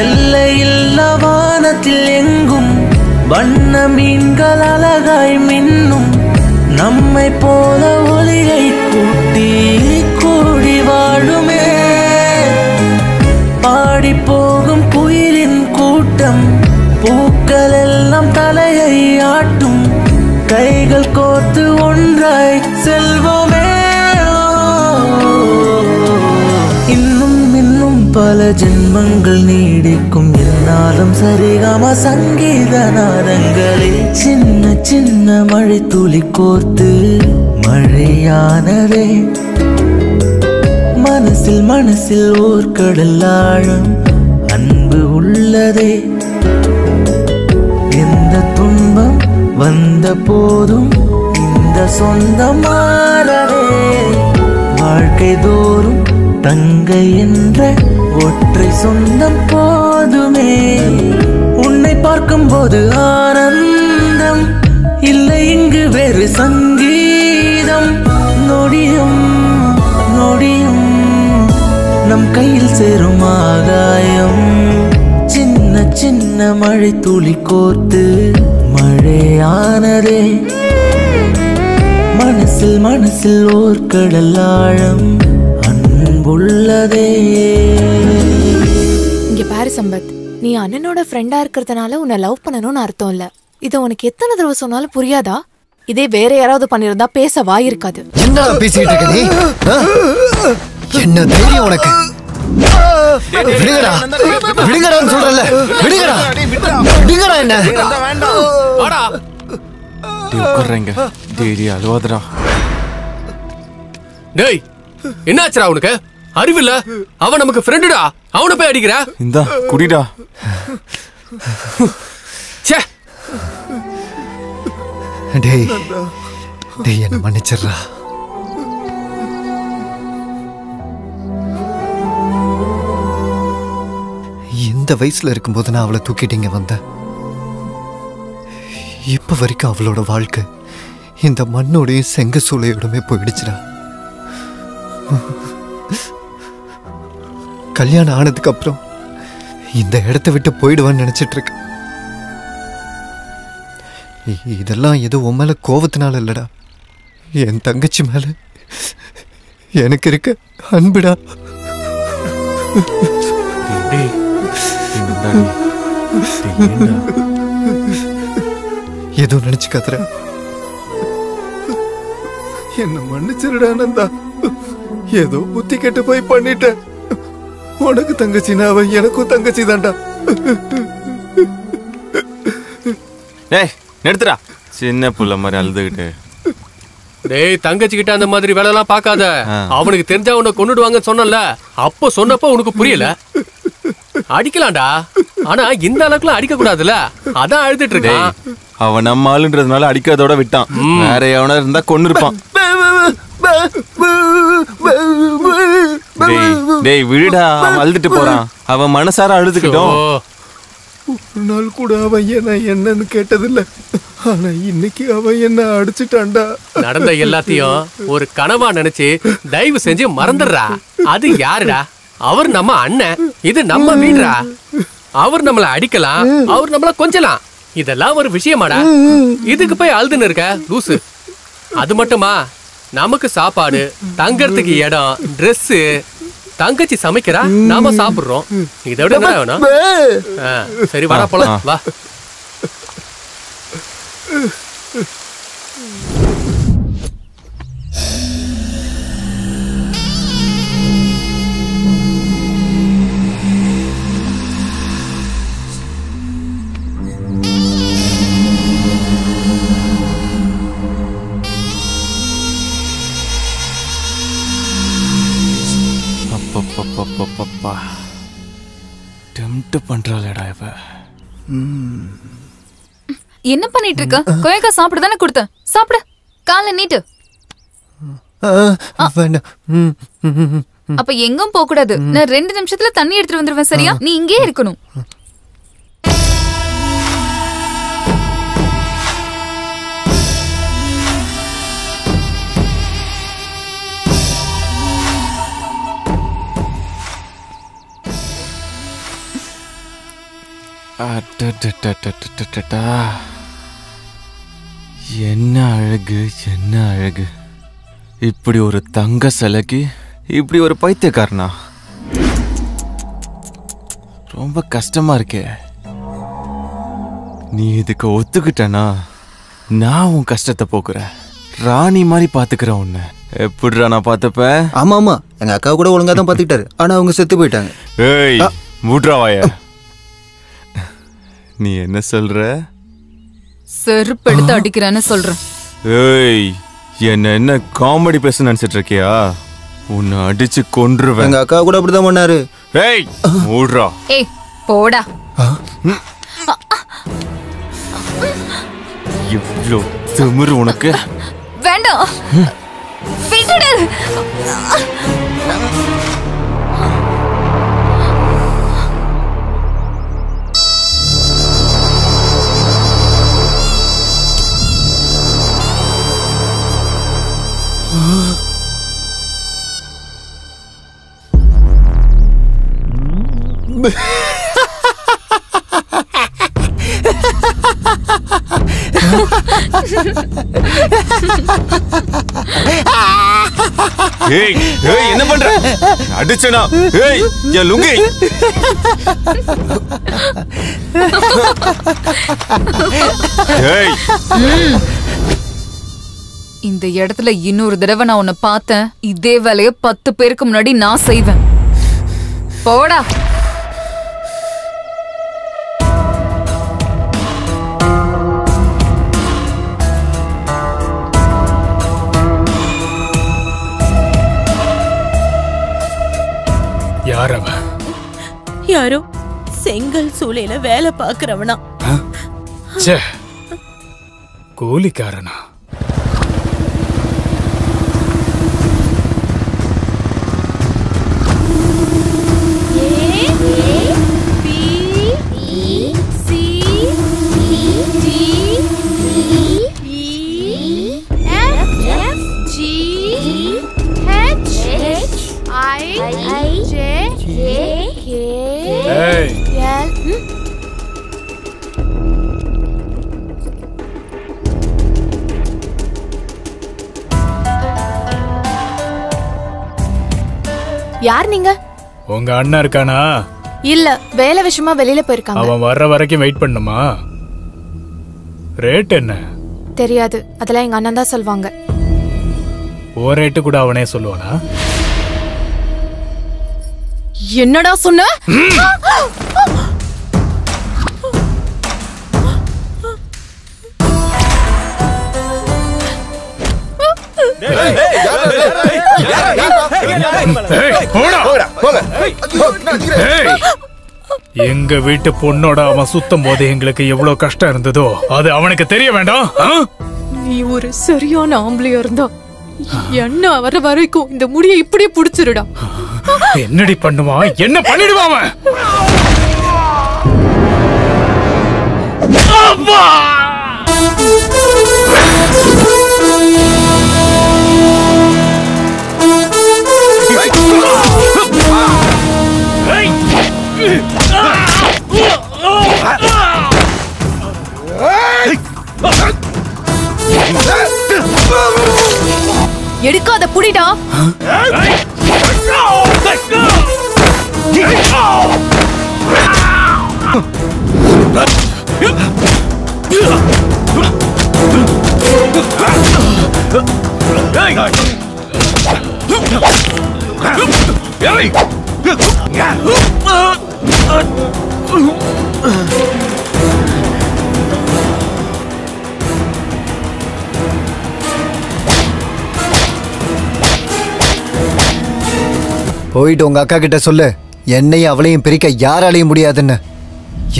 Speaker 17: எல்லையில்லா வானத்தில் எங்கும் வண்ண மீன்கள் அழகாய் மின்னும். நம்மை போல ஒளியை கூட்டி கூடி வாழுமே. பாடி போகும் குயிலின் கூட்டம் பூக்கள் எல்லாம் தலையை ஆட்டும். கைகள் கோர்த்து ஒன்றாய் செல்வோமே. இன்னும் இன்னும் பல ஜென்மங்கள் நீடிக்கும் என்னாலும் சரிகம சங்கீத நாதங்களே. சின்ன சின்ன மழை துளி கோர்த்து மழையானதே. மனசில் மனசில் ஓர் கடல் ஆழம் அன்பு உள்ளதே. எந்த துன்பம் வந்த போதும் இந்த சொந்தம் மாறவே. வாழ்க்கை தோறும் தங்கை என்ற ஒற்றை சொந்தம் போதுமே. உன்னை பார்க்கும்போது ஆனந்தம், இல்லை இங்கு வேறு சங்கீதம். நொடியும் நொடியும் நம் கையில் சேரும் ஆகாயம். சின்ன சின்ன மழை துளி கோர்த்து மழையானதே. மனசில் மனசில் ஓர் கடல் ஆழம் அன்புள்ளதே.
Speaker 10: இங்க பாரு சம்பத், நீ அண்ணனோட ஃப்ரெண்டா இருக்கிறதுனால உன்னை லவ் பண்ணணும்னு அர்த்தம் இல்ல. இத உனக்கு எத்தனை தடவை சொன்னாலும் புரியாதா? இதே வேற யாராவது பண்ணிருந்தா பேச வாயிருக்காது.
Speaker 1: என்ன பேசிட்டு இருக்க நீ? என்ன தைரியம் உனக்கு? விடுங்கடா விடுங்கடான்னு சொல்றல விடுங்கடா விடுங்கடா என்ன
Speaker 16: வாடா
Speaker 4: உட்கார்றேங்க டேய் அழுவாதடா
Speaker 16: டேய் என்னாச்சுடா உனக்கு அறிவில்ல அவன் நமக்கு ஃப்ரெண்டுடா அவனை போய் அடிக்கிற
Speaker 4: இந்தா குடிடா
Speaker 16: ச்சே
Speaker 1: டேய் டேய் என்ன மன்னிச்சிடுறா இந்த வயசுல இருக்கும்போது நான் அவளை தூக்கிட்டீங்க வந்தேன் இப்ப வரைக்கும் அவளோட வாழ்க்கை இந்த மண்ணோடையும் செங்க சூளையோடமே போயிடுச்சுடா கல்யாணம் ஆனதுக்கு அப்புறம் இந்த இடத்த விட்டு போயிடுவான்னு நினைச்சிட்டு இருக்கேன் இதெல்லாம் ஏதோ உன் மேல கோவத்தினால இல்லடா என் தங்கச்சி மேல எனக்கு இருக்க அன்புடா ஏதோ நினைச்சுக்காதுற
Speaker 9: என்ன மன்னிச்சிருடா நந்தா ஏதோ புத்தி கெட்டு போய் பண்ணிட்டேன் உனக்கு தங்கச்சினா அவன் எனக்கும் தங்கச்சி தான்டா
Speaker 4: டேய் நிறுத்துடா சின்ன புள்ள மாதிரி அழுதுகிட்டு
Speaker 16: டேய் தங்கச்சி கிட்ட அந்த மாதிரி வேலை எல்லாம் பார்க்காத அவனுக்கு தெரிஞ்சா உன்னை கொன்னுடுவாங்கன்னு சொன்னல அப்போ சொன்னப்போ உனக்கு புரியல அடிக்கலாம்டா ஆனா இந்த அளவுக்குலாம் அடிக்க கூடாதுல அதான் அழுதுட்டு இருக்கான்
Speaker 4: அவன் நம்ம ஆளுன்றதுனால அடிக்காதோட விட்டான் வேற எவனா இருந்தா கொன்னு இருப்பான் டேய் விடுடா அவன் அழுதுட்டு போறான் அவன் மனசார அழுதுக்கிட்டோம்
Speaker 9: ஒரு நாள் கூட அவன் என்னன்னு கேட்டதில்ல ஆனா இன்னைக்கு அவன் என்ன அடிச்சுட்டான்டா
Speaker 16: நடந்த எல்லாத்தையும் ஒரு கனவா நினைச்சு தயவு செஞ்சு மறந்துடுறா அது யாருடா அவர் நம்ம அண்ணன் இது நம்ம வீடுடா அவர் நம்மள அடிக்கலாம் அவர் நம்மள கொஞ்சலாம் இதெல்லாம் ஒரு விஷயமாடா இதுக்கு போய் அழுதுன்னு இருக்க லூசு அது மட்டுமா நமக்கு சாப்பாடு தங்கறதுக்கு இடம் Dress தங்கச்சி சமைக்கிறா நாம சாப்பிடுறோம் இதை விட என்ன வேணும் சரி வாடா போலாம் வா
Speaker 4: டெம்ப்ட் பண்றாளேடா இவ
Speaker 3: என்ன பண்ணிட்டு இருக்க கொயக்கா சாப்பிட தானே கொடுத்தேன் சாப்பிடு காலை நீட்டு அப்ப எங்கும் போக கூடாது நான் 2 நிமிஷத்துல தண்ணி எடுத்துட்டு வந்துருவேன் சரியா நீ இங்கே இருக்கணும்
Speaker 4: என்ன அழகு என்ன அழகு இப்படி ஒரு தங்க சிலைக்கு இப்படி ஒரு பைத்தியக்காரனா ரொம்ப கஷ்டமா இருக்கே நீ இதுக்கு ஒத்துக்கிட்டனா நான் உன் கஷ்டத்தை போக்குறேன் ராணி மாதிரி பாத்துக்கிறேன் உன்னை எப்படிடா நான் பாத்துப்பேன்
Speaker 9: ஆமா ஆமா எங்க அக்கா கூட ஒழுங்கா தான் பாத்துக்கிட்டாரு ஆனா அவங்க செத்து போயிட்டாங்க
Speaker 4: ஏய் மூட்ராவாய நீ என்ன சொல்ற
Speaker 3: செருப்பு எடுத்து அடிக்கிறேன்னு சொல்றேன்
Speaker 4: ஏய் என்ன காமெடி பேச நினைச்சிட்டு இருக்கியா உன்னை அடிச்சு கொன்றுவேன்
Speaker 9: எங்க அக்கா கூட அப்படிதான் பண்ணாரு
Speaker 4: ஏய் மூட்ரா
Speaker 3: ஏய் போடா
Speaker 4: இவ்ளோ திமிரு உனக்கு
Speaker 3: வேண்டாம் விட்டுடு
Speaker 4: ஏய் ஏய் என்ன பண்ற அடிச்சனா ஏய் என் லுங்கி ஏய்
Speaker 3: இந்த இடத்துல இன்னொரு தடவை நான் உன்னை பார்த்தேன் இதே வேலைய 10 பேருக்கு முன்னாடி நான் செய்வேன் போடா.
Speaker 8: யார் அவன்?
Speaker 7: யாரோ செங்கல் சூளையில வேலை பாக்குறவனா.
Speaker 8: கூலிக்காரனா?
Speaker 10: யார் நீங்க?
Speaker 8: உங்க அண்ணா இருக்கானா?
Speaker 10: இல்ல, வேலை விஷயமா வெளியில போயிருக்காங்க.
Speaker 8: அவன் வர்ற வரைக்கும் வெயிட் பண்ணுமா? ரேட் என்ன?
Speaker 10: தெரியாது, அதெல்லாம் எங்க அண்ணன் தான் சொல்வாங்க.
Speaker 8: ஓ ரேட்டு கூட அவனே சொல்லுவானா?
Speaker 10: என்னடா சொன்ன?
Speaker 8: எங்க வீட்டு பொண்ணோட அவன் சுத்தம் போது எங்களுக்கு எவ்வளவு கஷ்டம் இருந்ததோ அது அவனுக்கு தெரிய வேண்டாம்.
Speaker 10: நீ ஒரு சரியான ஆம்பளையா இருந்தா என்ன வர வரைக்கும் இந்த முடியை இப்படியே புடிச்சிருடா.
Speaker 8: என்னடி பண்ணுவான்? என்ன பண்ணிடுவான்?
Speaker 10: எடுக்காத புடிடா.
Speaker 1: போயிட்டு உங்க அக்கா கிட்ட சொல்லு, என்னையும் அவளையும் பிரிக்க யாராலையும் முடியாதுன்னு.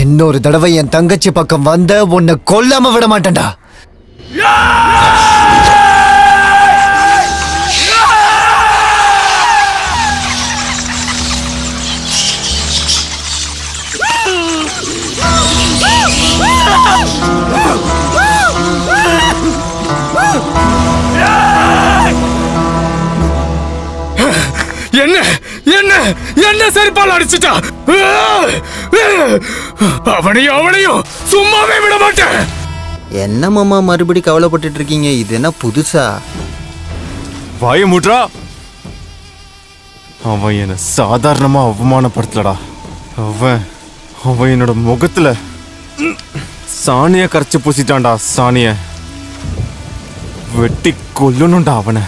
Speaker 1: இன்னொரு தடவை என் தங்கச்சி பக்கம் வந்த உன்னை கொல்லாம விட மாட்டேன்டா.
Speaker 8: என்ன என்ன என்ன செருப்பால் அடிச்சுட்டா? அவனையும் சும்மாவே விட மாட்டேன்.
Speaker 9: என்ன மாமா மறுபடி கவலைப்பட்டு இருக்கீங்க? இது என்ன புதுசா?
Speaker 4: வாய மூட்றா. அவன் என்ன சாதாரணமா அவமானப்படுத்தலடா. அவன் என்னோட முகத்துல சாணிய கரைச்சு பூசிட்டான்டா. சாணிய வெட்டி கொல்லணும்டா அவனை.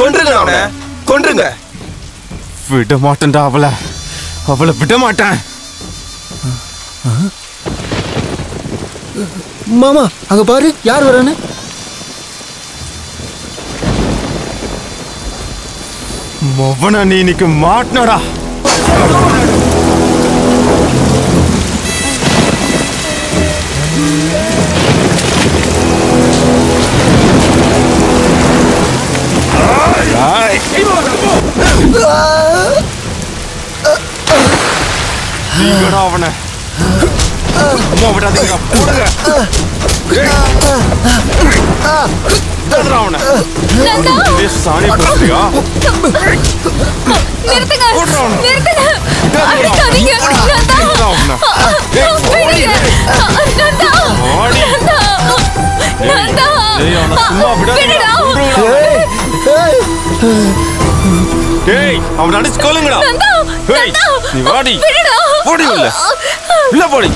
Speaker 5: கொன்றுங்க அவனை, கொன்றுங்க.
Speaker 4: விட மாட்டேன்டா அவளை விட மாட்டேன்.
Speaker 9: மாமா அங்க பாரு, யார் வரானு?
Speaker 4: மொவனா நீ இன்னைக்கு மாட்டினடா. அவனை அம்மா விடாதீங்க, போடுங்க. சாணி போடுறியா? அவன் அடிச்சு கொல்லுங்கடா. நீ வாடி, போடி உள்ள உள்ள போடி.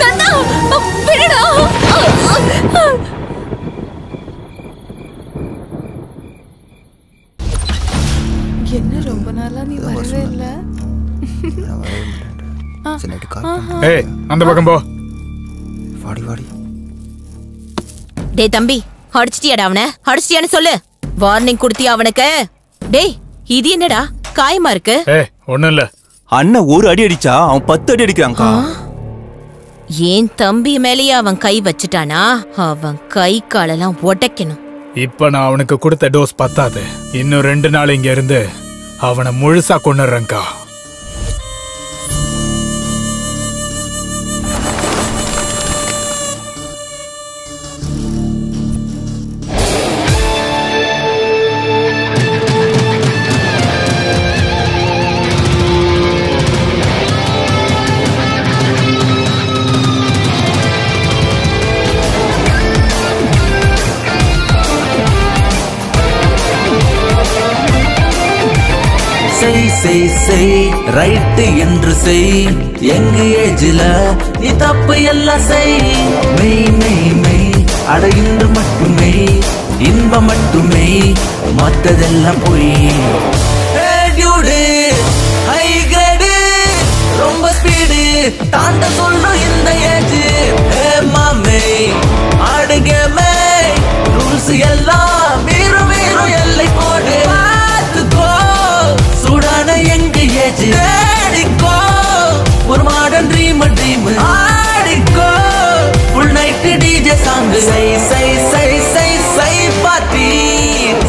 Speaker 3: நந்தா விடுடா.
Speaker 10: என்ன ரொம்ப நாளா நீ வரவே இல்ல?
Speaker 8: ஏய் அந்த பக்கம் போ.
Speaker 9: வாடி வாடி.
Speaker 7: டேய் தம்பி, அடிச்சிட்டியாடா அவனை? அடிச்சிட்டியான்னு சொல்லு. வார்னிங் கொடுத்தியா அவனுக்கு? டேய் இது என்னடா காயமா இருக்கு?
Speaker 8: ஏய் ஒண்ணும் இல்ல.
Speaker 6: அண்ணன் ஒரு அடி அடிச்சா அவன் 10 அடி அடிக்கிறான்க்கா.
Speaker 7: ஏன் தம்பி மேலேயே அவன் கை வச்சுட்டானா? அவன் கை காலெல்லாம் உடைக்கணும்.
Speaker 8: இப்ப நான் அவனுக்கு கொடுத்த டோஸ் பத்தாது. இன்னும் 2 நாள் இங்க இருந்து அவனை முழுசா கொன்னுறேன்க்கா.
Speaker 17: செய் ரைட் என்று செய். எங்க ஏஜில நீ தப்பு எல்லாம் செய். மெய் மெய் மெய் அடையின்று மட்டுமே இன்பம் மட்டுமே, மத்ததெல்லாம் போய். ஹை கிரேடு ரொம்ப ஸ்பீடு தாண்ட சொல்லும் இந்த ஏஜ். மாமே ஆடுகமே ரூல்ஸ் எல்லாம் மீறும் மீறும் எல்லை போடு. சூடான எங்க ஏஜ் ஆடிக்கோ, ஒரு மாடர்ன் ட்ரீம் ட்ரீம் ஆடிக்கோ. ஃபுல் நைட் டிஜே சாங் சை சை சை சை சை பார்ட்டி.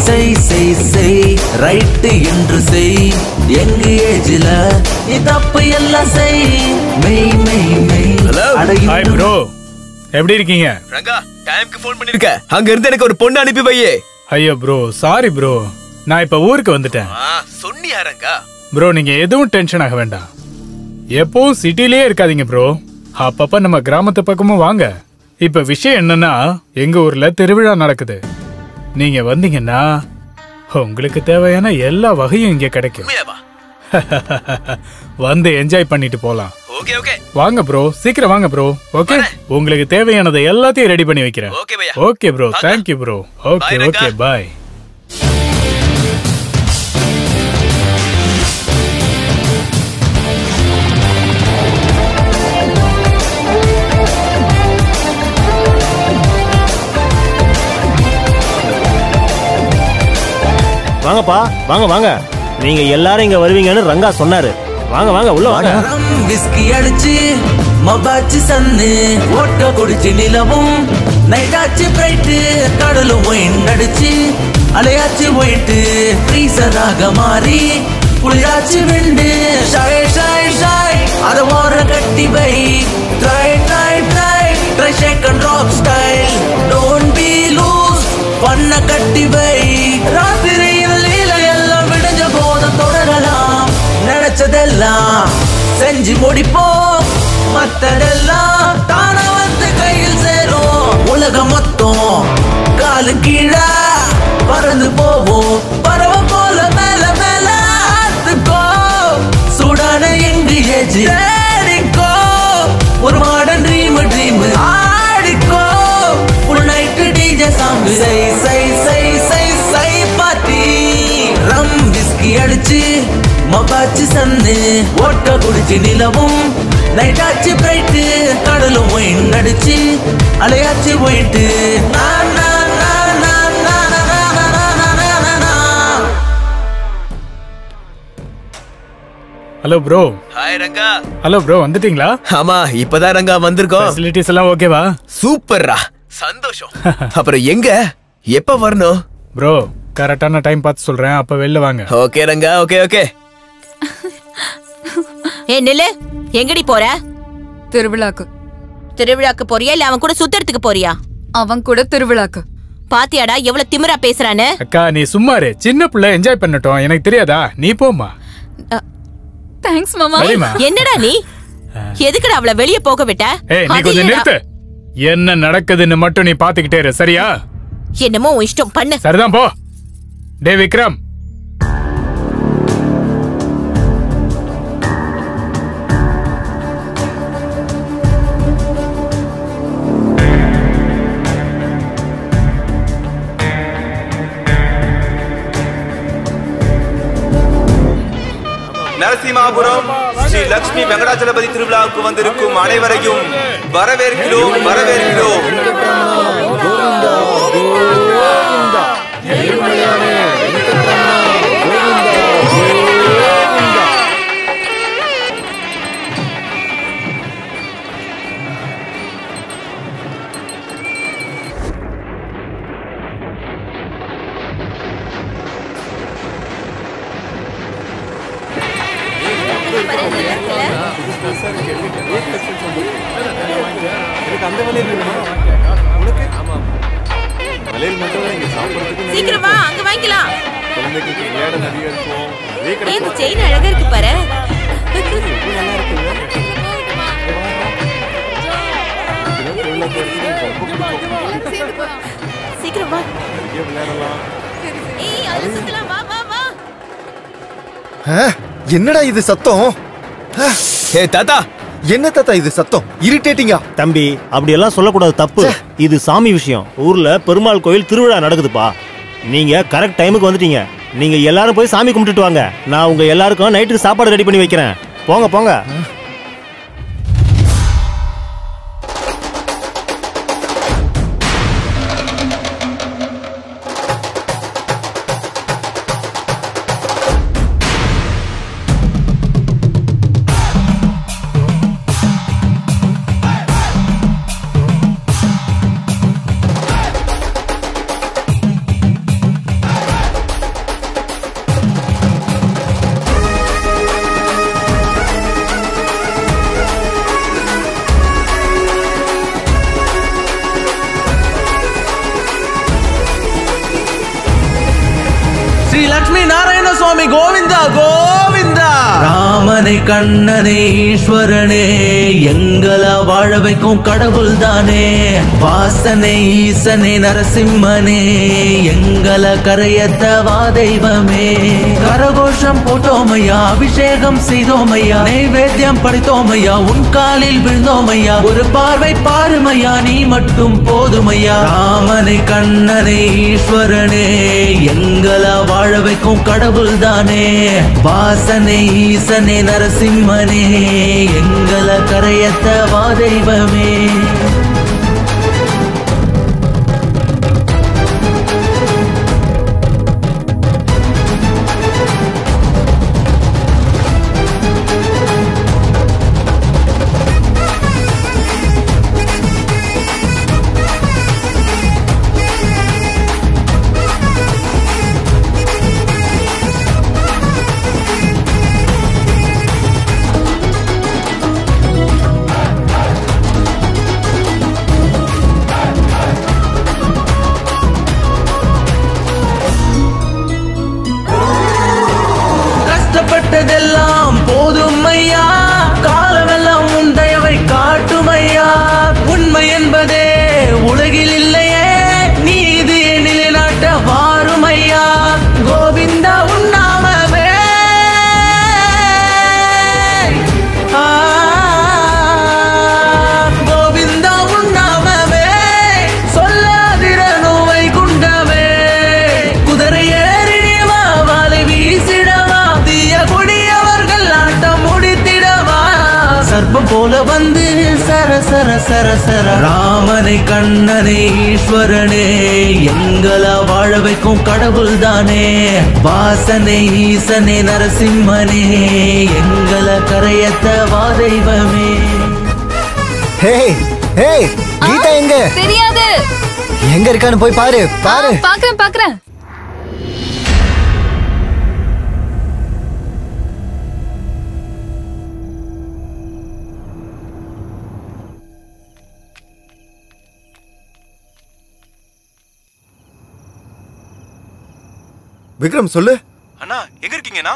Speaker 17: செய் செய் செய் ரைட் என்று செய். எங்க ஏஜ்ல நீ தப்பு எல்லாம் செய். மெய் மெய் மெய்
Speaker 8: ஹாய் ப்ரோ, எப்படி இருக்கீங்க?
Speaker 12: ரங்கா டைம்க்கு ஃபோன் பண்ணிருக்க. அங்க இருந்து எனக்கு ஒரு பொண்ணு அனுப்பி வையே.
Speaker 8: ஐயோ ப்ரோ சாரி ப்ரோ, நான் இப்ப ஊருக்கு வந்துட்டேன்.
Speaker 12: சொன்னியா ரங்கா?
Speaker 8: ப்ரோ நீங்க எதுவும் டென்ஷன் ஆக வேண்டாம். எப்பவும் சிட்டிலேயே இருக்காதீங்க ப்ரோ, அப்பப்ப நம்ம கிராமத்து பக்கமும் வாங்க. இப்ப விஷயம் என்னன்னா, எங்க ஊர்ல திருவிழா நடக்குது. நீங்க வந்தீங்கன்னா உங்களுக்கு தேவையான எல்லா வகையும் இங்க கிடைக்கும். வந்து என்ஜாய் பண்ணிட்டு போலாம். வாங்க ப்ரோ, சீக்கிரம் வாங்க ப்ரோ. ஓகே, உங்களுக்கு தேவையானதை எல்லாத்தையும் ரெடி பண்ணி வைக்கிறேன். Okay bro, thank you bro. Okay okay bye.
Speaker 2: வாங்கப்பா வாங்க வாங்க, நீங்க எல்லாரும் இங்க வருவீங்கன்னு ரங்கா சொன்னாரு. வாங்க வாங்க உள்ள வாங்க.
Speaker 17: விஸ்கி அடிச்சு மபாச்சு சன்னு ஓட்ட குடிச்சு நிலவும் நைட்டாச்சு பிரைட்டு கடலும் ஒயின் அடிச்சு அலையாச்சு ஒயிட்டு ஃப்ரீசராக மாறி புளியாச்சு விண்டு ஷாய் ஷாய் ஷாய் அத ஓர கட்டி வை. Try try try try shake and rock style don't be loose பண்ண கட்டி வை. ராத்திரியில் லீலையெல்லாம் விடுஞ்ச போதும் தொடரலாம். நினைச்சதெல்லாம் செஞ்சு முடிப்போம், மத்ததெல்லாம் தான வந்து கையில் சேரும். உலகம் மொத்தம் காலு கீழே பறந்து போவோம். பறவ போல மேல மேல ஆத்துக்கோ. சூடான எங்க ஏஜ் தேடிக்கோ, ஒரு மாடர்ன் ட்ரீம் ட்ரீம் ஆடிக்கோ. ஃபுல் நைட் டிஜே சாங் சை சை சை சை சை பார்ட்டி. ரம் விஸ்கி அடிச்சு மபாச்சு சன்னு ஓட்ட குடிச்சு நிலவும் நைட்டாச்சு பிரைட்டு கடலும் ஒயின் அடிச்சு அலையாச்சு white.
Speaker 8: Hello bro.
Speaker 12: Hi Ranga.
Speaker 8: Hello bro, வந்துட்டீங்களா?
Speaker 12: ஆமா இப்பதான் ரங்கா வந்திருக்கோம்.
Speaker 8: ஃபெசிலிட்டிஸ் எல்லாம் ஓகேவா?
Speaker 12: சூப்பர்ரா, சந்தோஷம். அப்புறம் எங்க எப்ப வரணும்?
Speaker 8: ப்ரோ கரெக்டான டைம் பார்த்து சொல்றேன், அப்ப வெளில வாங்க.
Speaker 12: Okay Ranga, okay okay.
Speaker 7: ஏ நில்லு, எங்கடி போற?
Speaker 3: திருவிழாக்கு.
Speaker 7: திருவிழாக்கு போறியா இல்ல அவன் கூட சுத்தறதுக்கு போறியா?
Speaker 3: அவன் கூட திருவிழாக்கு.
Speaker 7: பாத்தியாடா எவ்வளவு திமிரா பேசுறானே?
Speaker 8: அக்கா நீ சும்மாரு, சின்ன பிள்ளை என்ஜாய் பண்ணட்டும், எனக்கு தெரியாதா? நீ போமா.
Speaker 3: தேங்க்ஸ் மாமா.
Speaker 7: என்னடா நீ எதுக்குடா அவளை வெளிய போக விட்ட?
Speaker 8: ஏய் நீ கொஞ்சம் நிறுத்து. என்ன நடக்குதுன்னு மட்டும் நீ பாத்துக்கிட்டே இரு, சரியா?
Speaker 7: என்னமோ இஷ்டம் பண்ணு.
Speaker 8: சரிதான் போ. டே விக்ரம்,
Speaker 5: நரசிம்மாபுரம் ஸ்ரீ லட்சுமி வெங்கடாச்சலபதி திருவிழாவுக்கு வந்திருக்கும் அனைவரையும் வரவேற்கிறோம் வரவேற்கிறோம்.
Speaker 7: சீக்கிரம் வா, அங்க வாங்கிக்கலாம். இந்த செயின் அழகா இருக்கு பாரு. சீக்கிரம் வா. ஏய், அது சுத்தலாம். வா வா வா.
Speaker 1: என்னடா இது சத்தம்?
Speaker 2: தாத்தா,
Speaker 1: என்ன தாத்தா இது சத்தம்? இரிட்டேட்டிங்கா?
Speaker 2: தம்பி, அப்படி எல்லாம் சொல்லக்கூடாது, தப்பு. இது சாமி விஷயம். ஊர்ல பெருமாள் கோயில் திருவிழா நடக்குதுப்பா. நீங்க கரெக்ட் டைமுக்கு வந்துட்டீங்க. நீங்க எல்லாரும் போய் சாமி கும்பிட்டுட்டு வாங்க. நான் உங்க எல்லாருக்கும் நைட்டுக்கு சாப்பாடு ரெடி பண்ணி வைக்கிறேன். போங்க போங்க.
Speaker 17: கோவிந்தா கோவிந்தா. ராமனை கண்ணனே ஈஸ்வரனே, எங்களை வாழ வைக்கும் கடவுள் தானே. வாசனை ஈசனே நரசிம்மனே, எங்களை கரையத்தவா தெய்வமே. கரகோஷம் போட்டோமையா, அபிஷேகம் செய்தோமையா, நைவேத்தியம் படைத்தோமையா, உன் காலில் விழுந்தோமையா. ஒரு பார்வை பாருமையா, நீ மட்டும் போதுமையா. ராமனை கண்ணனே ஈஸ்வரனே, எங்களை வாழ வைக்கும் கடவுள் தானே. வாசனை ஈசனே நரசிம்மனே, எங்களை கரையத்தவா தெய்வமே. கஷ்டப்பட்டதெல்லாம் போதும் ஐயா, காலமெல்லாம் உன் தயவை காட்டும் ஐயா. உண்மை என்பதே உலகில் இல்லையே, நீதி நிலைநாட்ட வாரும் ஐயா. கோவிந்தா உன் நாமமே கோவிந்தா உன் நாமமே, சொல்லாதிர நோவை குண்டமே. குதிரை ஏறி வா, வாளை வீசிடவா, தீய குடியவர்கள் ஆட்டம் முடித்திடவா. சர்ப்பம் போல வந்து சர சர சர சர. ராமனை கண்ணனே ஈஸ்வரனே, எங்களை வாழ வைக்கும் கடவுள் தானே. வாசனை ஈசனே நரசிம்மனே, எங்களை கரையத்தவா தெய்வமே.
Speaker 1: ஹே ஹே, கீதா எங்க?
Speaker 3: தெரியாது.
Speaker 1: எங்க இருக்கான்னு போய் பாரு பாரு.
Speaker 3: பாக்குறேன் பாக்குறேன்.
Speaker 1: விக்ரம் சொல்லு.
Speaker 6: அண்ணா எங்க இருக்கீங்கண்ணா?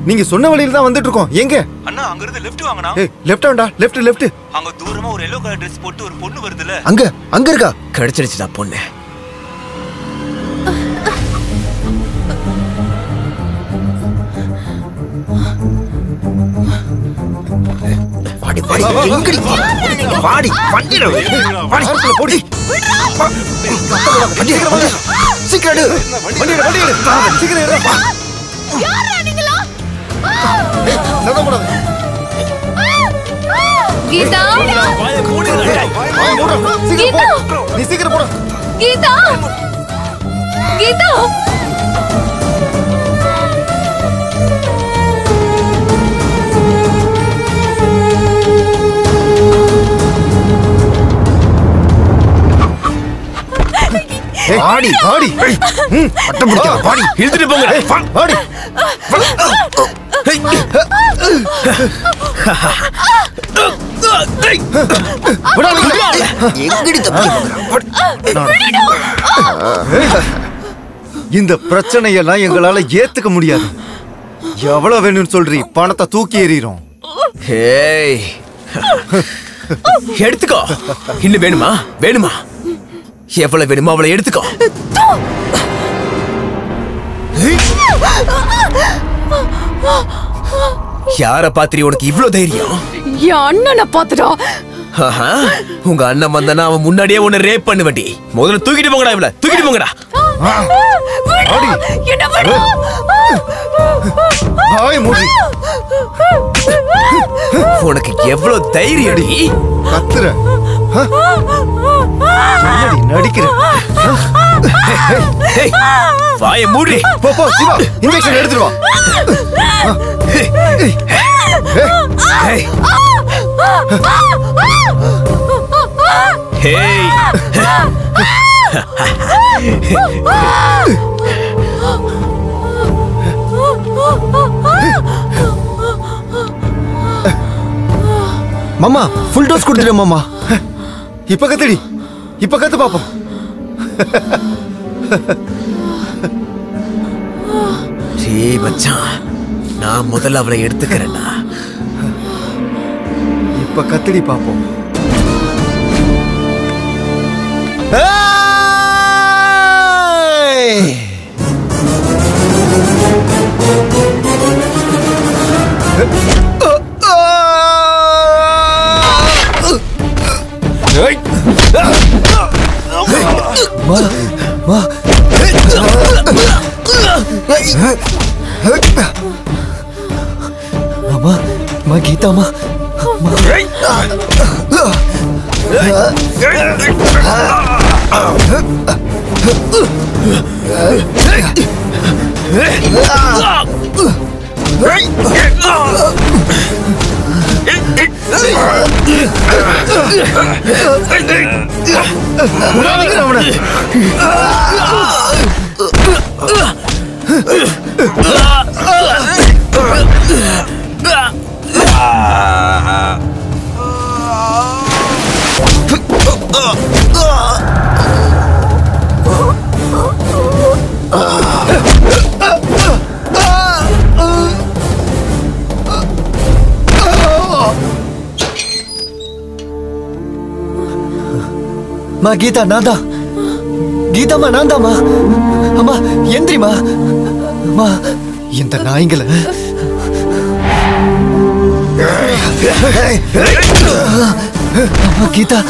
Speaker 1: நீங்க சொன்ன வழியில தான் வந்துட்டு இருக்கோம். எங்க?
Speaker 6: அண்ணா அங்க இருந்து லெஃப்ட் வாங்கண்ணா.
Speaker 1: ஏய், லெஃப்ட் ஆண்டா, லெஃப்ட் லெஃப்ட்.
Speaker 6: அங்க தூரமா ஒரு yellow கலர் Dress போட்டு ஒரு பொண்ணு வருதுல.
Speaker 1: அங்க அங்க இருக்கா?
Speaker 12: கிடைச்சிடுச்சுடா பொண்ணு.
Speaker 1: வாடி வாடி, எங்கடி வாடி, வண்டில வாடி, போடி. வண்டி எடு, சீக்கிரம் எடு. வண்டி எடு, வண்டி எடு. சீக்கிரம் எடு.
Speaker 7: யாரா நீங்களா?
Speaker 3: கீதா கீதா
Speaker 1: நீ சீக்கிரம் போட
Speaker 3: கீதா கீதா
Speaker 1: ஆடி ஆடி பட்டம் பிடிக்க ஆடி
Speaker 12: இழுத்துட்டு போங்க
Speaker 1: ஆடி இந்த பிரச்சனையெல்லாம் எங்களால ஏத்துக்க முடியாது. எவ்வளவு வேணும்னு சொல்றீ? பணத்தை தூக்கி எறிறோம்.
Speaker 12: எடுத்துக்கோ. இன்னும் வேணுமா? வேணுமா? எவ்வளவு வேணுமோ அவளை எடுத்துக்கோ. யார பாத்திரி உனக்கு இவ்ளோ தைரியம்?
Speaker 10: என் அண்ணனை பாத்துடா.
Speaker 12: உங்க அண்ணன் வந்தானா அவன் முன்னாடியே உன்னை ரேப் பண்ணுவடி. முதல்ல தூக்கிட்டு போங்கடா இவள. தூக்கிட்டு போங்கடா.
Speaker 10: என்ன பண்ணு?
Speaker 12: உனக்கு எவ்வளவு தைரியடி?
Speaker 1: கத்துற நடிக்கிற.
Speaker 12: வாயை மூடி.
Speaker 1: போ போ சிவா, இன்ஜெக்ஷன் எடுத்துட்டு வா.
Speaker 12: ஹேய்
Speaker 1: மாமா ஃபுல் டோஸ் கொடுத்துரு மாமா. இப்ப கத்துடி, இப்ப கத்து பாப்போம்.
Speaker 12: மச்சான், நான் முதல்ல அவளை எடுத்துக்கிறேன்னா.
Speaker 1: இப்ப கத்துடி பாப்போம். Ma Gita ma Ma Gita nada. Gita ma nanda ma. Amma endri ma. Ma இந்த நாய்ங்கள அம்மா கீதா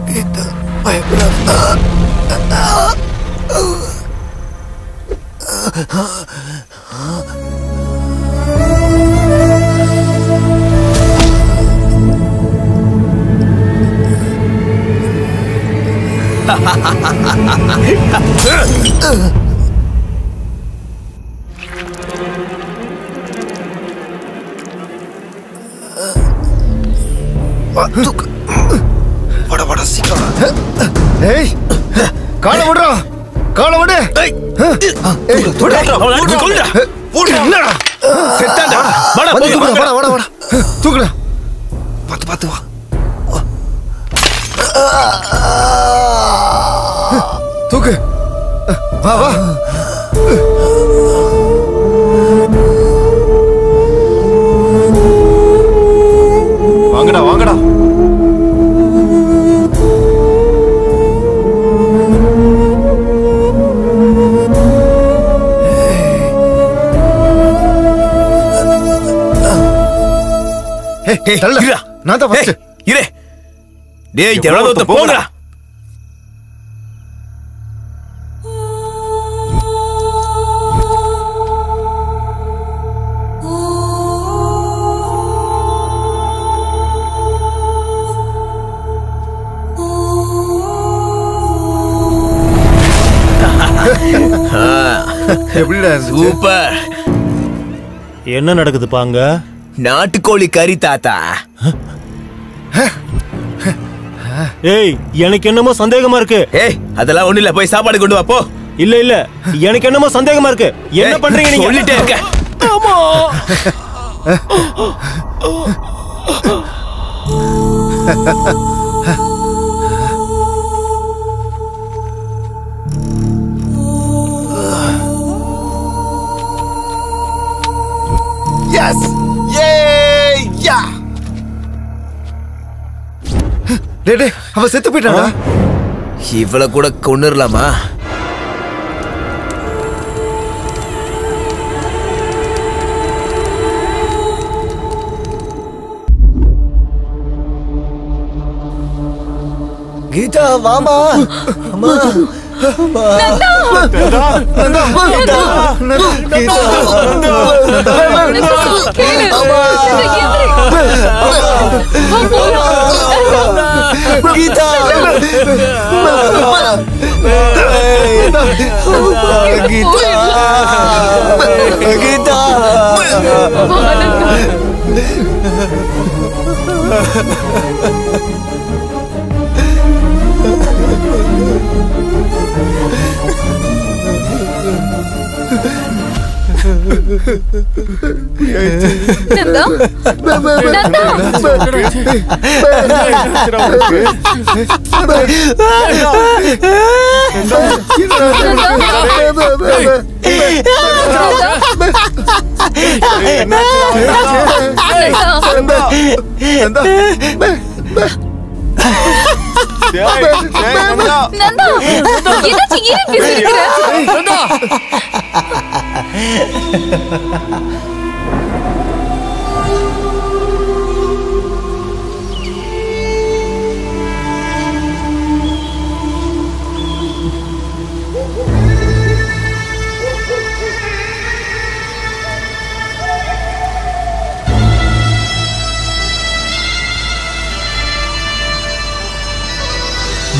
Speaker 1: கீதா பயப்படாதா.
Speaker 9: வட வட சீக்கிரம். ஏய் காலை விடுறா, காலை விடு. தூக்குடா. பார்த்து பார்த்து வா. தூக்கு. வா வா.
Speaker 4: வாங்கடா வாங்கடா.
Speaker 9: நான் தான் ஃபர்ஸ்ட்.
Speaker 12: இரு. டேய் எவ்வளவு போங்கடா.
Speaker 2: சூப்பர். என்ன நடக்குது பாங்க?
Speaker 12: நாட்டுக்கோழி கறி தாத்தா.
Speaker 2: ஏய் எனக்கு என்னமோ சந்தேகமா இருக்கு.
Speaker 12: ஏய் அதெல்லாம் ஒண்ணு இல்ல, போய் சாப்பாடு கொண்டு வா போ.
Speaker 2: இல்ல இல்ல எனக்கு என்னமோ சந்தேகமா இருக்கு. என்ன பண்றீங்க நீங்க?
Speaker 12: சொல்லிட்டே இருக்க.
Speaker 2: ஆமா.
Speaker 9: Yes! Yay! Yeah! டேய் அவன் செத்து போயிட்டானா?
Speaker 12: இவள கூட கொன்னுறலாமா?
Speaker 1: கீதா வாமா. அம்மா
Speaker 3: நந்தா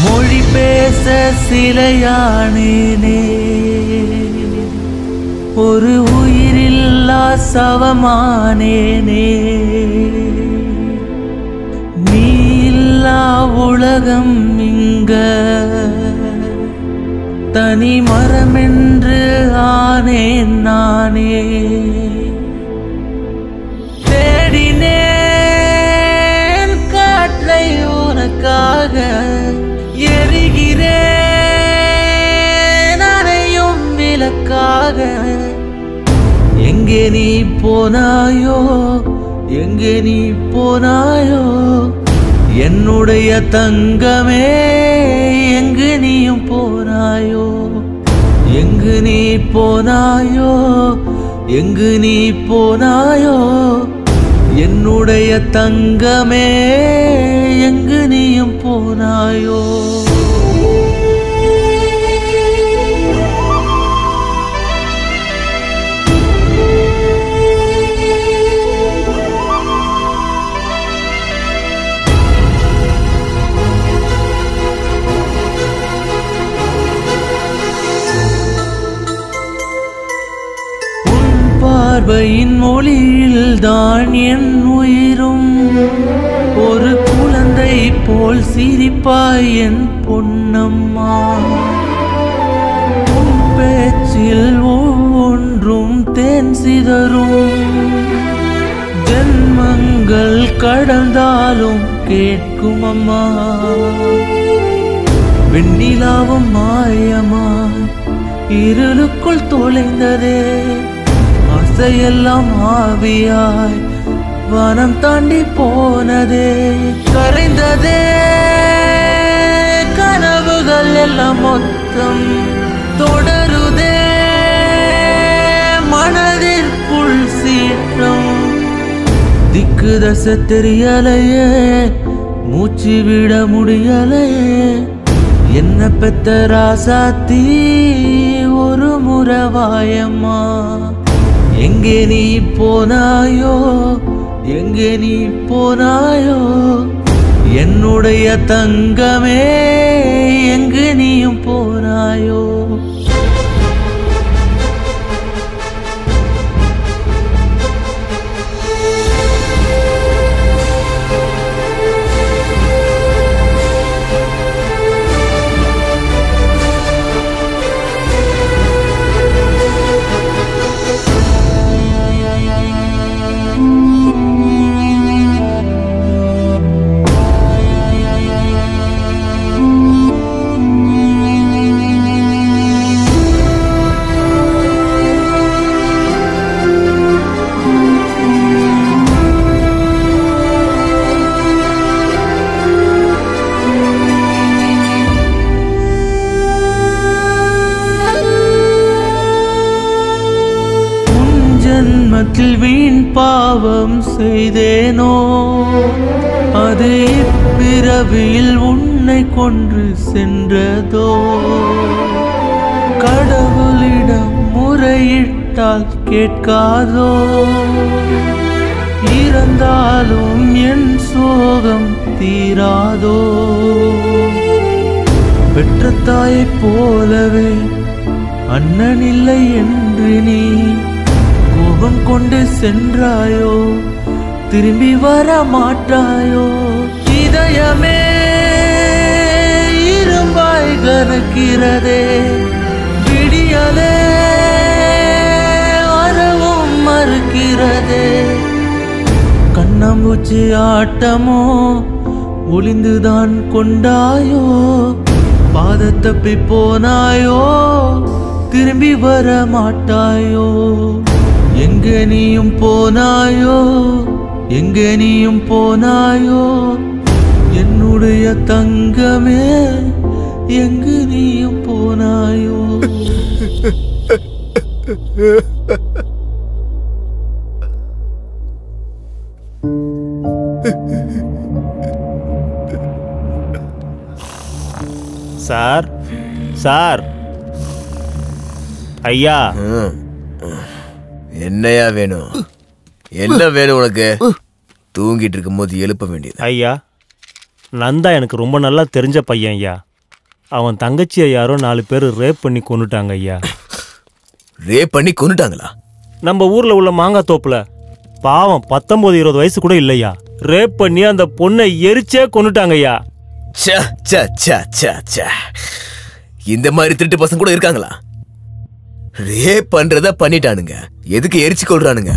Speaker 17: மொழி பேச சிலையானேனே, ஒரு உயிரில்லா சவமானேனே, நீ இல்லா உலகம் இங்க தனி மரமென்று ஆனேன் நானே. தேடினேன் காற்றை உனக்காக, எரிகிறேன் அறையும் விளக்காக. எங்கே நீ போனாயோ, எங்கே நீ போனாயோ, என்னுடைய தங்கமே எங்கு நீயும் போனாயோ, எங்கு நீ போனாயோ, எங்கு நீ போனாயோ, என்னுடைய தங்கமே எங்கு நீயும் போனாயோ பார்வையின் மொழியில் தான் என் உயிரும் ஒரு குழந்தை போல் சிரிப்பாய் என் பொன்னம்மா உன் பேச்சில் ஒவ்வொன்றும் தேன் சிதறும் ஜென்மங்கள் கடந்தாலும் கேட்கும் அம்மா வெண்ணிலாவும் மாயமாய் இருளுக்குள் தொலைந்ததே ஆசையெல்லாம் ஆவியாய் வானம் தாண்டி போனதே கரைந்ததே கனவுகள் எல்லாம் மொத்தம் தொடருதே மனதிற்குள் சீற்றம் திக்கு தசை தெரியலையே மூச்சு விட முடியலையே என்ன பெத்த ராசாத்தி ஒரு முறவாயம்மா எங்கே நீ போனாயோ எங்கே நீ போனாயோ என்னுடைய தங்கமே எங்கு நீயும் போனாயோ வீண் பாவம் செய்தேனோ அது இப்பிறவியில் உன்னை கொன்று சென்றதோ கடவுளிடம் முறையிட்டால் கேட்காதோ இறந்தாலும் என் சோகம் தீராதோ பெற்ற தாயைப் போலவே அண்ணன் இல்லை என்று நீ கோபம் கொண்டு சென்றாயோ திரும்பி வர மாட்டாயோ இதயமே இரும்பாய் கனக்கிறதே விடியலே வரவும் மறுக்கிறதே கண்ணாம்பூச்சி ஆட்டமோ ஒளிந்துதான் கொண்டாயோ பாத தப்பி போனாயோ திரும்பி வர மாட்டாயோ எங்கே நீயும் போனாயோ எங்கே நீயும் போனாயோ என்னுடைய தங்கமே எங்கு நீயும் போனாயோ
Speaker 2: சார் சார் ஐயா
Speaker 12: என்னையா வேணும் என்ன வேணும் உனக்கு தூங்கிட்டு இருக்கும் போது எழுப்ப வேண்டியது
Speaker 2: ஐயா நந்தா எனக்கு ரொம்ப நல்லா தெரிஞ்ச பையன் ஐயா அவன் தங்கச்சியை யாரோ 4 பேர் ரேப் பண்ணி கொன்னுட்டாங்க ஐயா
Speaker 12: ரேப் பண்ணி கொன்னுட்டாங்களா
Speaker 2: நம்ம ஊர்ல உள்ள மாங்காய் தோப்புல பாவம் 19-20 வயசு கூட இல்லையா ரேப் பண்ணி அந்த பொண்ணை எரிச்சே கொன்னுட்டாங்க ஐயா
Speaker 12: இந்த மாதிரி திருட்டு பசங்க கூட இருக்காங்களா ரேப் பண்றத பண்ணிட்டானுங்க எதுக்கு எரிச்சு கொள்றானுங்க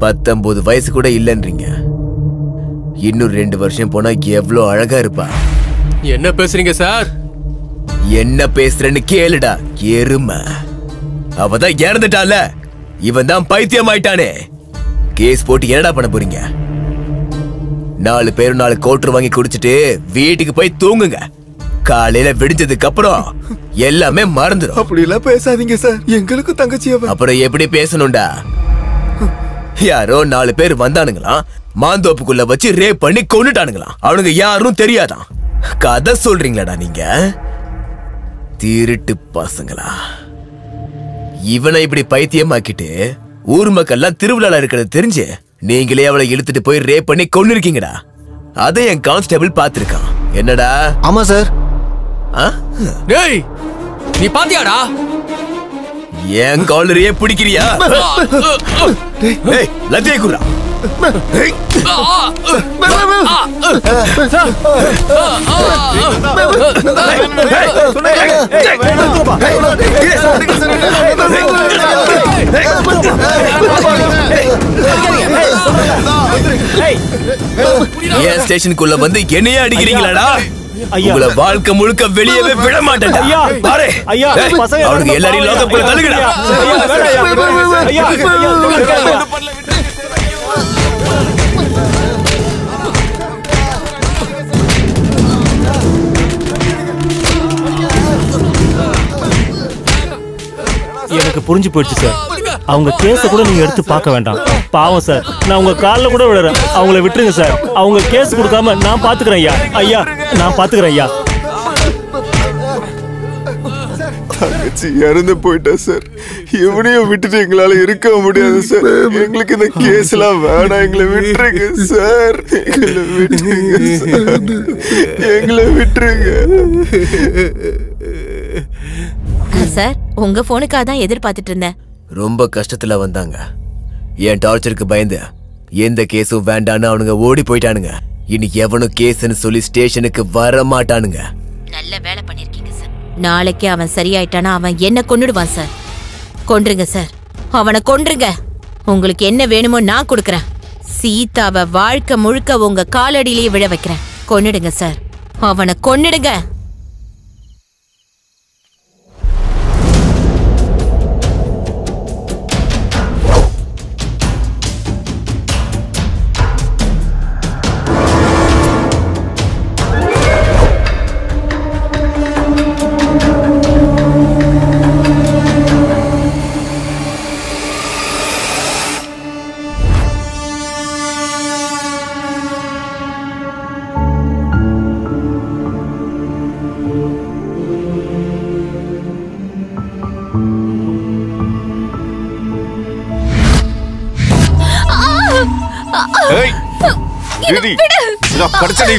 Speaker 12: 19 வயசு கூட இல்லன்றீங்க இன்னும் 2 வருஷம் போனா எவ்வளவு அழகா இருப்பா
Speaker 16: என்ன பேசுறீங்க சார்
Speaker 12: என்ன பேசுறேன்னு கேளுடா எருமை அவதான் இறந்துட்டால இவன் தான் பைத்தியம் ஆயிட்டானே கேஸ் போட்டு என்னடா பண்ண போறீங்க 4 பேரும் 4 கோட்டர் வாங்கி குடிச்சிட்டு வீட்டுக்கு போய் தூங்குங்க காலையில விடிஞ்சதுக்கு அப்புறம் எல்லாமே மறந்துடும்
Speaker 6: அப்படி எல்லாம் பேசாதீங்க சார் எங்களுக்கு தங்கச்சி
Speaker 12: அப்புறம் எப்படி பேசணும்டா யாரோ 4 பேர் வந்தானுங்களாம், மாந்தோப்புக்குள்ள வச்சு ரேப் பண்ணி கொன்னுட்டானுங்களாம். அவனுங்க யாரும் தெரியாதான். கதை சொல்றீங்களாடா நீங்க? திருட்டு பசங்களா. இவனை இப்படி பைத்தியமாக்கிட்டு ஊர் மக்கள்லாம் திருவிழால இருக்கிறது தெரிஞ்சு நீங்களே அவளை இழுத்துட்டு போய் ரேப் பண்ணி கொன்னிருக்கீங்கடா. அதை என் கான்ஸ்டபிள் பாத்திருக்கான். என்னடா?
Speaker 1: ஆமா சார்.
Speaker 16: டேய், நீ பாத்தியாடா?
Speaker 12: என் காலரையே பிடிக்கிறியா? லத்தியை குறா. என் ஸ்டேஷனுக்குள்ள வந்து என்னையே அடிக்கிறீங்களாடா? உங்களை வாழ்க்கை முழுக்க வெளியவே விட மாட்டேன். அவனுக்கு எல்லாரையும் லோகப்புல தள்ளுங்கடா.
Speaker 2: எனக்கு புரிஞ்சு போயிடுச்சு சார். அவங்க கேஸ கூட நீங்க எடுத்து பார்க்க வேண்டாம். பாவம் சார், நான் உங்க காலில் கூட விடுறேன். அவங்கள விட்டுருங்க சார். அவங்க கேஸ் கொடுக்காம நான் பாத்துக்கிறேன் ஐயா. ஐயா, நான் பாத்துக்கிறேன் ஐயா.
Speaker 4: தங்கச்சி இறந்து போயிட்டா சார். இவனையும் விட்டுட்டு எங்களால இருக்க முடியாது சார். எங்களுக்கு இந்த கேஸ் எல்லாம் வேணாம். எங்களை விட்டுருங்க சார். எங்களை விட்டுருங்க சார். எங்களை விட்டுருங்க
Speaker 7: சார். உங்க போனுக்காக தான் எதிர்பார்த்துட்டு இருந்தேன்.
Speaker 12: ரொம்ப கஷ்டத்துல வந்தாங்க. என் டார்ச்சருக்கு பயந்து எந்த கேஸும் வேண்டான்னு அவனுங்க ஓடி போயிட்டானுங்க. இனி எவனும் கேஸ்ன்னு சொல்லி ஸ்டேஷனுக்கு வர மாட்டானுங்க.
Speaker 7: நல்ல வேலை பண்ணிருக்கீங்க சார். நாளைக்கு அவன் சரியாயிட்டானா அவன் என்ன கொன்னுடுவான் சார். கொன்றுங்க சார், அவனை கொன்றுங்க. உங்களுக்கு என்ன வேணுமோ நான் கொடுக்கறேன். சீதாவை வாழ்க்கை முழுக்க உங்க காலடியிலேயே விழ வைக்கிறேன். கொன்னுடுங்க சார், அவனை கொன்னுடுங்க.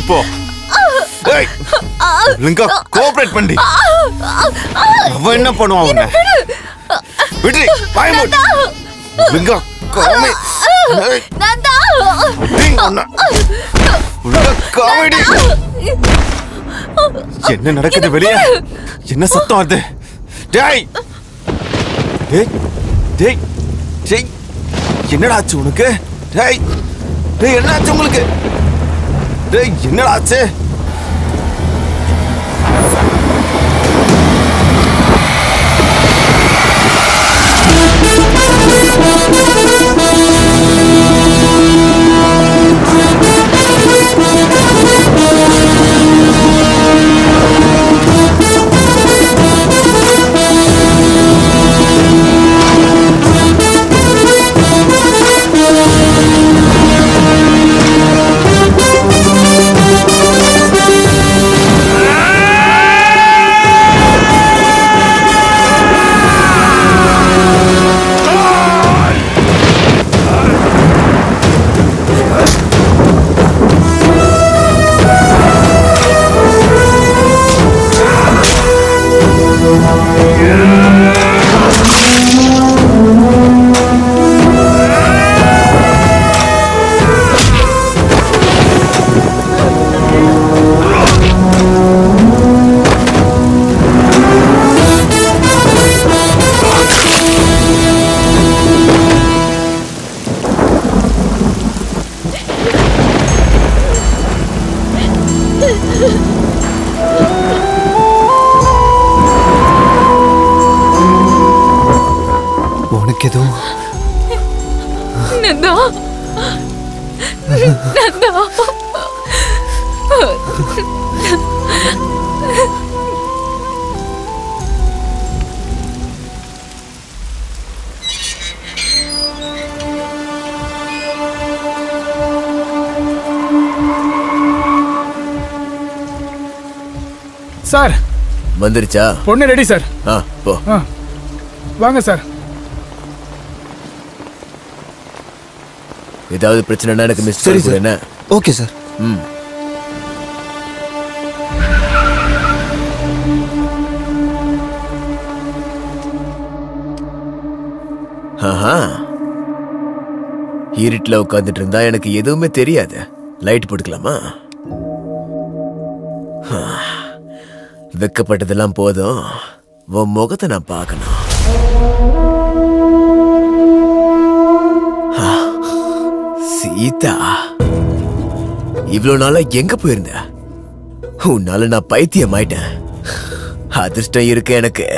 Speaker 4: இப்போ கோஆபரேட் பண்ணி அவன் என்ன பண்ணுவான்? அவனை விட்டு என்ன நடக்குது வெளியே? என்ன சத்தம் அது? என்னடா ஆச்சு உனக்கு? என்ன ஆச்சு உங்களுக்கு? என்னடா ஆச்சு?
Speaker 3: நந்தா நந்தா
Speaker 8: சார்
Speaker 12: வந்துருச்சா?
Speaker 8: பொண்ணு ரெடி சார்.
Speaker 12: போ.
Speaker 8: வாங்க சார்.
Speaker 12: ஏதாவது பிரச்சனைனா எனக்கு மிஸ் பண்ணி கொடுங்க.
Speaker 1: Okay sir.
Speaker 12: இருட்டுல உட்காந்துட்டு இருந்தா எனக்கு எதுவுமே தெரியாது. லைட் போட்டுக்கலாமா? வெக்கப்பட்டதெல்லாம் போதும், உன் முகத்தை நான் பார்க்கணும். சீதா, இவ்வளவு நாளா எங்க போயிருந்த? உன்னால நான் பைத்தியம் ஆயிட்டேன். அதிர்ஷ்டம் இருக்கு எனக்கு.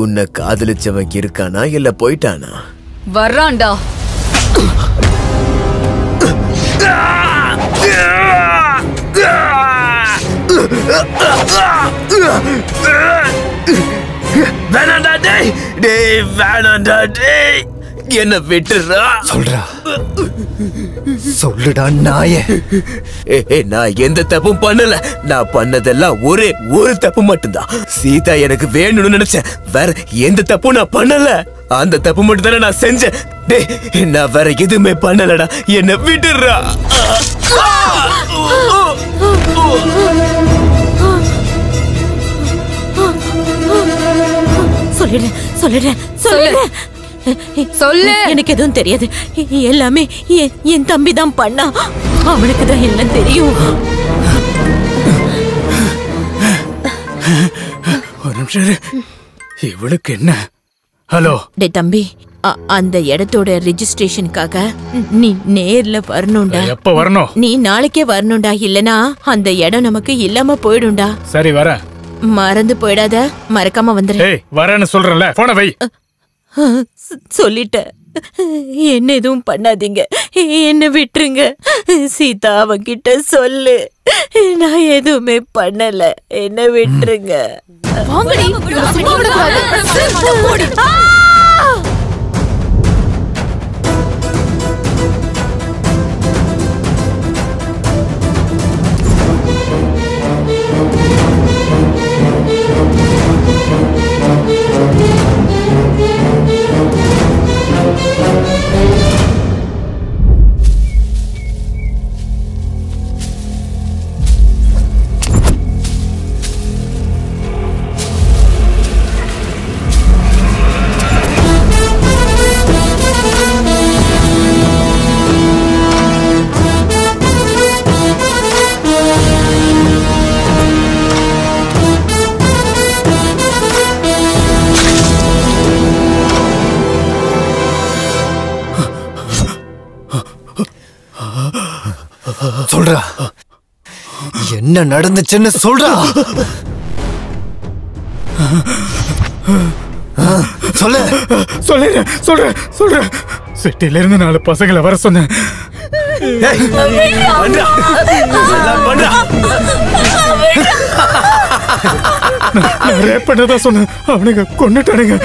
Speaker 12: உன்னை காதலிச்சவன் இருக்கானா இல்ல போயிட்டானா?
Speaker 3: வர்றான்டா.
Speaker 12: வேணாண்டா டேய், டேய் வேணாண்டா டேய், என்ன விட்டுறா.
Speaker 1: சொல்றா, சொல்லுடா நாயே.
Speaker 12: நான் எந்த தப்பும் பண்ணல. நான் பண்ணதெல்லாம் ஒரே ஒரு தப்பு மட்டும்தான். சீதா எனக்கு வேணும்னு நினைச்சேன், வேற எந்த தப்பும் நான் பண்ணல. அந்த தப்பு மட்டும் தானே நான் செஞ்சேன். டேய், நான் வேற எதுவுமே பண்ணலடா, என்ன விட்டுறா.
Speaker 7: சொல்லிடுறேன் சொல்லிடுறேன் சொல்லிடுறேன்.
Speaker 3: சொல்லு.
Speaker 7: எனக்கு எதுவும் தெரியாது. எல்லாமே என் தம்பி தான் பண்ணா. அவனுக்கு தான் எல்லாம் தெரியும்.
Speaker 8: ஒரு நிமிஷம். இவளுக்கு என்ன? ஹலோ
Speaker 7: டே தம்பி, அந்த இடத்தோட ரெஜிஸ்ட்ரேஷனுக்காக நீ நேர்ல வரணும்டா.
Speaker 8: எப்ப வரணும்?
Speaker 7: நீ நாளைக்கே வரணும்டா, இல்லனா அந்த இடம் நமக்கு இல்லாம போயிடும்டா.
Speaker 8: சரி வரேன்.
Speaker 7: மறந்து போயிடாத, மறக்காம வந்துரு.
Speaker 8: ஏய் வரேன்னு சொல்றேன்ல, போன வை.
Speaker 7: சொல்லிட்ட. என்ன எதுவும் பண்ணாதீங்க, என்ன விட்டுருங்க. சீதா அவன்கிட்ட சொல்லு, நான் எதுவுமே பண்ணல, என்ன விட்டுருங்க.
Speaker 1: சொல்றா, என்ன நடந்துச்சுன்னு சொல்றா. சொல்லு.
Speaker 8: சொல்றேன் சொல்றேன் சொல்றேன். சிட்டில இருந்து 4 பசங்களை வர சொன்னேன். ரேப் பண்ணதா சொன்னேன், அவனுங்க கொன்னுட்டானுங்க.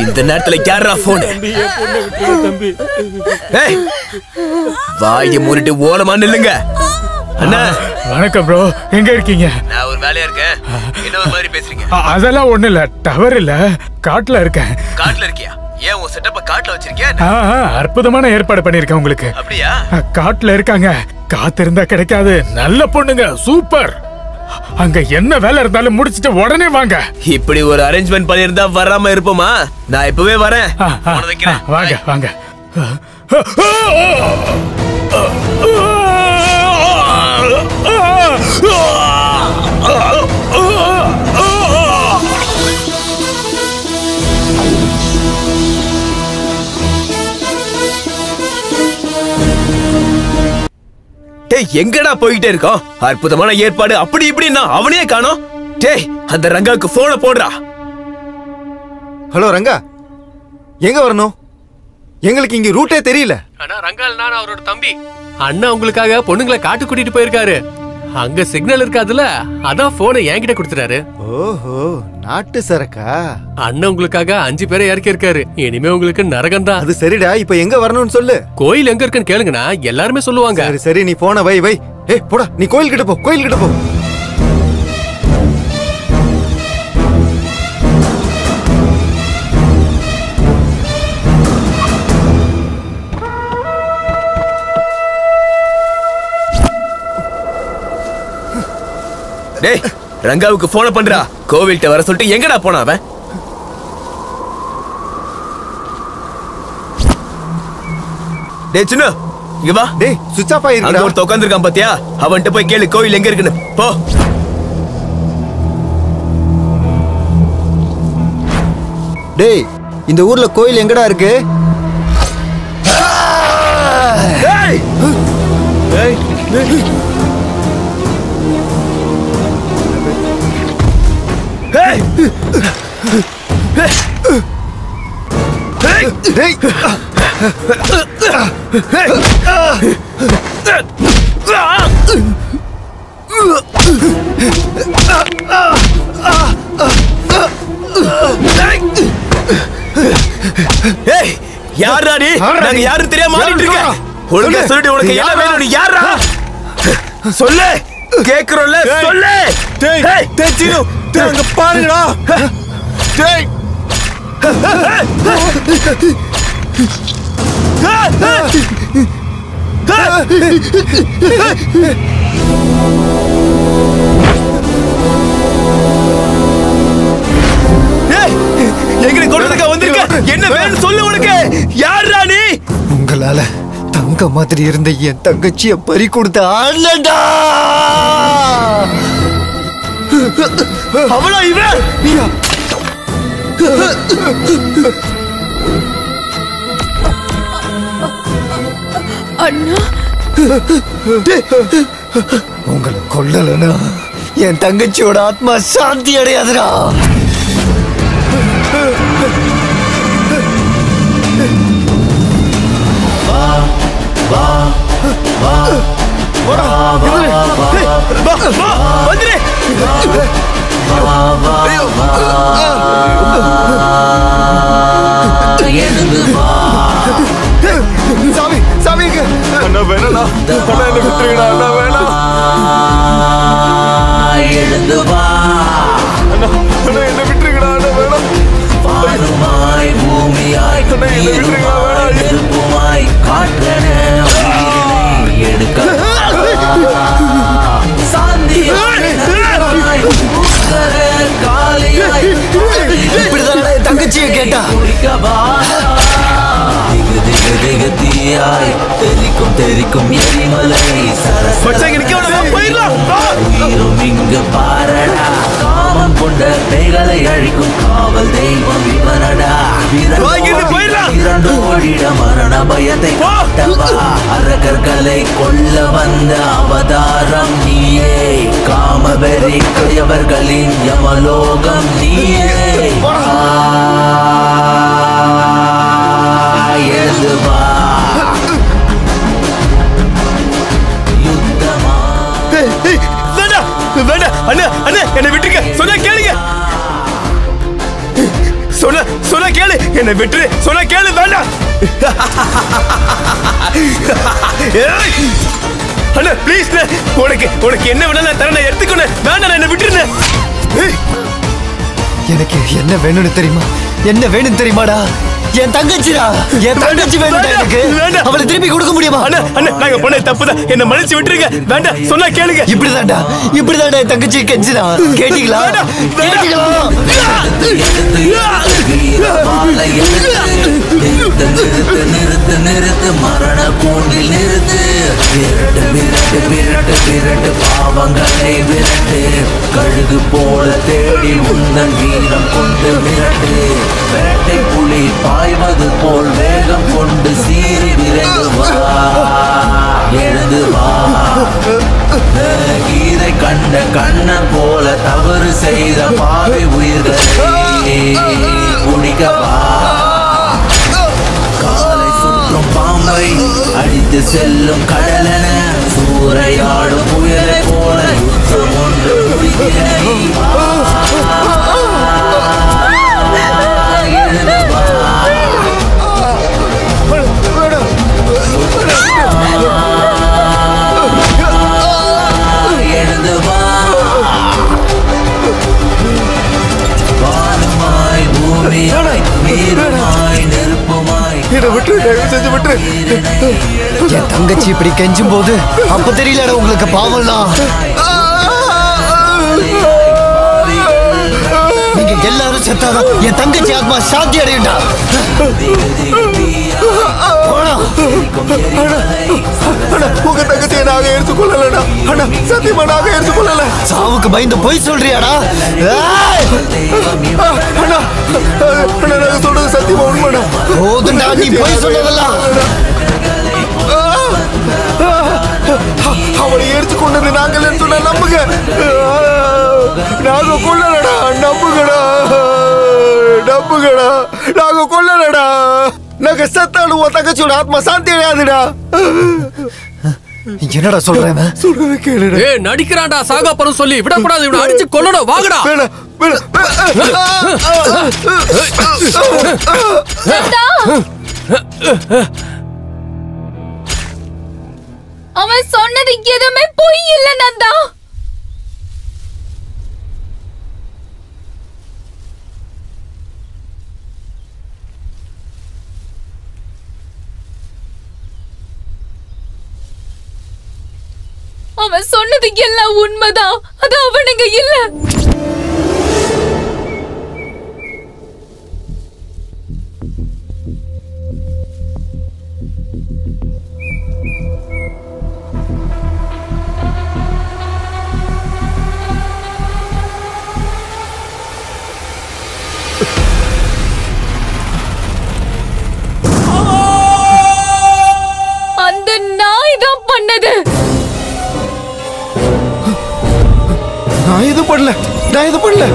Speaker 12: இந்த நேரத்துல யாரா போன்? வாய மூடிட்டு ஓரமா நில்லுங்க. அண்ணா
Speaker 8: வணக்கம் ப்ரோ, எங்க இருக்கீங்க?
Speaker 12: நான் ஒரு வேலையா இருக்கேன். என்ன ஒரு மாதிரி பேசுறீங்க?
Speaker 8: அதெல்லாம் ஒண்ணு இல்ல, டவர் இல்ல, காட்டுல இருக்கேன்.
Speaker 12: காட்டுல இருக்கியா? ஏன் உன் செட்டப்ப காட்டுல வச்சிருக்கியா?
Speaker 8: அற்புதமான ஏற்பாடு பண்ணிருக்கேன் உங்களுக்கு.
Speaker 12: அப்படியா?
Speaker 8: காட்டுல இருக்காங்க, காத்திருந்தா கிடைக்காது. நல்ல பொண்ணுங்க, சூப்பர். அங்க என்ன வேலை இருந்தாலும் முடிச்சிட்டு உடனே வாங்க.
Speaker 12: இப்படி ஒரு அரேஞ்ச்மெண்ட் பண்ணிருந்தா வராம இருப்போமா? நான் இப்பவே வரேன்.
Speaker 8: வாங்க வாங்க.
Speaker 12: டேய், எங்கடா போயிட்டே இருக்கோம்? அற்புதமான ஏற்பாடு அப்படி இப்படின்னா அவனையே காணோம். டேய், அந்த ரங்காவுக்கு போனை போடுறா.
Speaker 1: ஹலோ ரங்கா, எங்க வரணும்? எங்களுக்கு இங்க ரூட்டே தெரியல.
Speaker 16: ஆனா ரங்கால் நான் அவரோட தம்பி. அண்ணா உங்களுக்காக பொண்ணுங்களை காட்டு கூட்டிட்டு போயிருக்காரு. அங்க சிக்னல் இருக்காதுல, அதான் போனை என்கிட்ட கொடுத்துட்டாரு.
Speaker 1: ஓஹோ, நாட்டு சரக்கா?
Speaker 16: அண்ணன் உங்களுக்காக 5 பேரை இறக்கி இருக்காரு. இனிமே உங்களுக்கு நரகம் தான்.
Speaker 1: அது சரிடா, இப்ப எங்க வரணும்னு சொல்லு.
Speaker 16: கோயில் எங்க இருக்குன்னு கேளுங்கண்ணா, எல்லாருமே சொல்லுவாங்க.
Speaker 1: சரி சரி, நீ போன வை வை. ஏய் போடா, நீ கோயில் கிட்ட போ, கோயில் கிட்ட போ.
Speaker 12: டேய், ரங்காவுக்கு போன பண்றா. கோவில்கிட்ட வர சொல்லிட்டு எங்கடா போனா அவன்? டேய் சின்ன, இங்க வா.
Speaker 1: டேய், சுவிட்ச் ஆஃப் ஆயிருக்குடா.
Speaker 12: அங்க ஒருத்த உட்கார்ந்திருக்கான் பாத்தியா? அவன்கிட்ட போய் கேளு கோவில் எங்க இருக்குன்னு. போ.
Speaker 1: டேய், இந்த ஊர்ல கோயில் எங்கடா இருக்கு?
Speaker 12: டேய்! டேய்! Hey! Hey! Hey! Hey! யாரா நீ? நாங்க யாரும் தெரியாம மாட்டிட்டு இருக்க. ஒழுங்கா சொல்லிட்டு உனக்கு என்ன வேணும்? நீ யாரா? சொல்லு. கேக்குறோம்ல, சொல்லு.
Speaker 1: டேய், டேய் சீனு, டேய் அங்க பாருங்கடா.
Speaker 12: டேய். எங்களை கொண்டதுக்கா வந்திருக்க? என்ன வேணும் சொல்லு. உனக்கு யாரா நீ?
Speaker 1: உங்களால தங்க மாதிரி இருந்த என் தங்கச்சிய பறி கொடுத்த அண்ணன்டா.
Speaker 12: அவளா இவன்?
Speaker 10: அண்ணா,
Speaker 1: உங்களை கொல்லலனா என் தங்கச்சியோட ஆத்மா சாந்தி அடையாதுடா.
Speaker 12: சாமி, சாமி அண்ணா வேணா, அண்ணா என்ன விட்டுருங்கடா. அண்ணா வேணா. எழுந்து வா அண்ணா, அண்ணா என்ன விட்டுருங்கடா. அண்ணா வேணா. வானுமாய் பூமியாய் நெருப்புமாய் காற்றென எடுக்க
Speaker 1: தங்கச்சியை கேட்டா
Speaker 17: தெரிக்கும் எரிமலை உயிரும் இங்கு பாரடா. காமம் கொண்ட பேய்களை அழிக்கும் காவல் தெய்வம் இவனடா. இரண்டு ஓடிட மரண பயத்தை காட்டவா. அரக்கர்களை கொல்ல வந்த அவதாரம் நீயே. காமவெறி கொயவர்களின் யமலோகம் நீயே. எழுதுவா
Speaker 12: என்ன விட்டுருங்க. சொன்ன கேளுங்க. சொன்ன கேளு. என்ன விட்டுரு. சொன்ன கேளு. வேண்டாம் அண்ணா ப்ளீஸ். உனக்கு என்ன வேணா நான் தரேன். எடுத்துக்கணும். வேண்டாம், என்ன விட்டுருந்தேன்.
Speaker 1: எனக்கு என்ன வேணும்னு தெரியுமா? என்ன வேணும் தெரியுமாடா? என் தங்கச்சிடா. என் தங்கச்சி வேணும்டா எனக்கு. அவளை திருப்பி கொடுக்க முடியுமா?
Speaker 12: அண்ணா அண்ணா நாங்க பண்ண தப்புதான். என்ன மன்னிச்சு விட்டுருங்க. வேண்டாம், சொன்னா கேளுங்க.
Speaker 1: இப்படிதான்டா என் தங்கச்சி கெஞ்சினா. கேட்டீங்களா? கேட்டீங்களா?
Speaker 17: நிறுத்து மரண கூண்டில் நிறுத்து. விரட்டு பாவங்களை விரட்டு. கழுகு போல தேடி உந்தன் வீரம் கொண்டு விரட்டு. வேட்டை புலி பாய்வது போல் வேகம் கொண்டு சீறி விரைந்து வா. எழுந்து வா. கீதை கண்ட கண்ணன் போல தவறு செய்த பாவி உயிர்களை குடிக்கவா. காலை சுற்றும் பாம்பை அடித்து செல்லும் கடலென சூறையாடும் புயலை போல
Speaker 1: என் தங்கச்சி இப்படி கெஞ்சும் போது அப்ப தெரியலடா உங்களுக்கு பாவம்லாம். நீங்க எல்லாரும் செத்தாதான் என் தங்கச்சி ஆத்மா சாந்தி அடையுண்டா.
Speaker 9: உங்க தங்கச்சியை நாங்க எடுத்துக்கொள்ளலடா. அண்ணா சத்தியமா நாங்க எடுத்துக்கொள்ளல.
Speaker 1: சாவுக்கு பயந்து போய் சொல்றியாடா?
Speaker 9: அண்ணா அண்ணா நாங்க சொல்றது சத்தியமா உண்மைடா.
Speaker 1: போதுண்டா நீ போய் சொல்லதெல்லாம்.
Speaker 9: அவளை எடுத்துக்கொண்டது நாங்கள் சொன்ன நம்புங்க. நாங்க கொள்ளலடா. நம்புங்கடா நம்புங்கடா. நாங்க கொள்ளலடா. நாங்க செத்தாலும் உன் தங்கச்சியோட ஆத்மா சாந்தி அடையாதுடா.
Speaker 1: என்னடா சொல்றேன்?
Speaker 9: சொல்றத கேளுடா.
Speaker 16: ஏய் நடிக்கிறான்டா சாகா பரம் சொல்லி விடக்கூடாது. இவனை அடிச்சு கொல்லணும். வாங்கடா.
Speaker 3: அவன் சொன்னது எதுவுமே பொய் இல்ல நந்தா. அவன் சொன்னது எல்லாம் உண்மைதான். அது அவனுங்க இல்ல. அந்த நாய் தான் பண்ணது.
Speaker 9: நான் எதுவும் பண்ணல. நான் எதுவும் பண்ணல.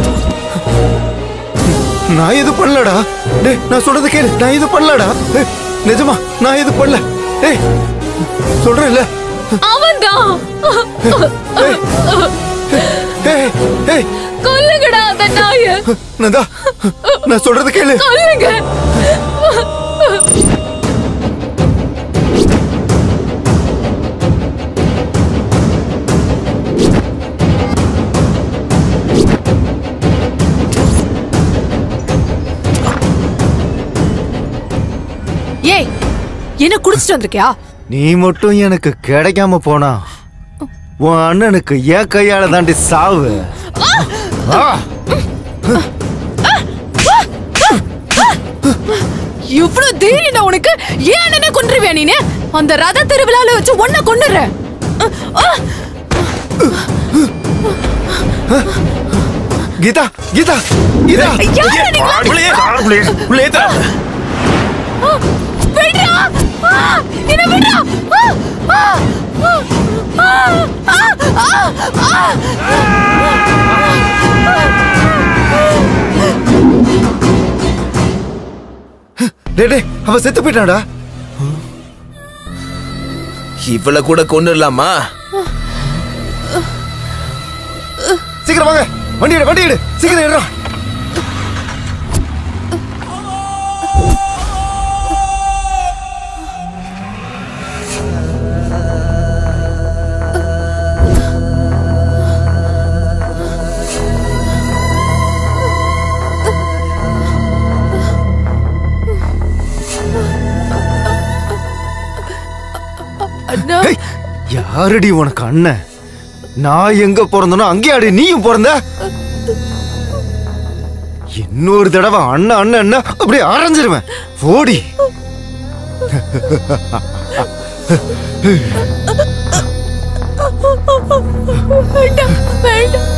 Speaker 9: நான் எதுவும் பண்ணலடா. டேய் நான் சொல்றது கேளு. நான் எதுவும் பண்ணலடா. நிஜமா நான் எதுவும் பண்ணல. டேய் சொல்றேன்ல.
Speaker 3: அவன்தான். கொல்லுங்கடா அந்த நாயை.
Speaker 9: நந்தா நான் சொல்றது கேளு.
Speaker 3: கொல்லுங்க.
Speaker 10: ஏய் என்ன குடிச்சிட்டு வந்திருக்கியா?
Speaker 1: நீ மட்டும் எனக்கு கிடைக்காம போனா உன் அண்ணனுக்கு என் கையால தாண்டி சாவு.
Speaker 10: இவ்வளவு தைரியம் உனக்கு? ஏன் அண்ணனை கொன்றுவியா நீனு? அந்த ரத திருவிழால வச்சு ஒன்ன கொன்னுறேன்.
Speaker 9: கீதா கீதா கீதா
Speaker 10: விடுறா. என்ன விடுறா.
Speaker 9: டேய் அவன் செத்து போயிட்டான்டா.
Speaker 12: இவளை கூட கொன்னுடலாமா?
Speaker 9: சீக்கிரம் வாங்க. வண்டி எடு வண்டி எடு. சீக்கிரம் எடுறா. யாரடி உனக்கு அண்ணன்? நான் எங்க பிறந்தனோ அங்கே அடி நீயும் பிறந்த. இன்னொரு தடவை அண்ணன் அண்ணன் அண்ணன் அப்படியே அரைஞ்சிருவேன். ஓடி.
Speaker 10: வேண்டாம் வேண்டாம்.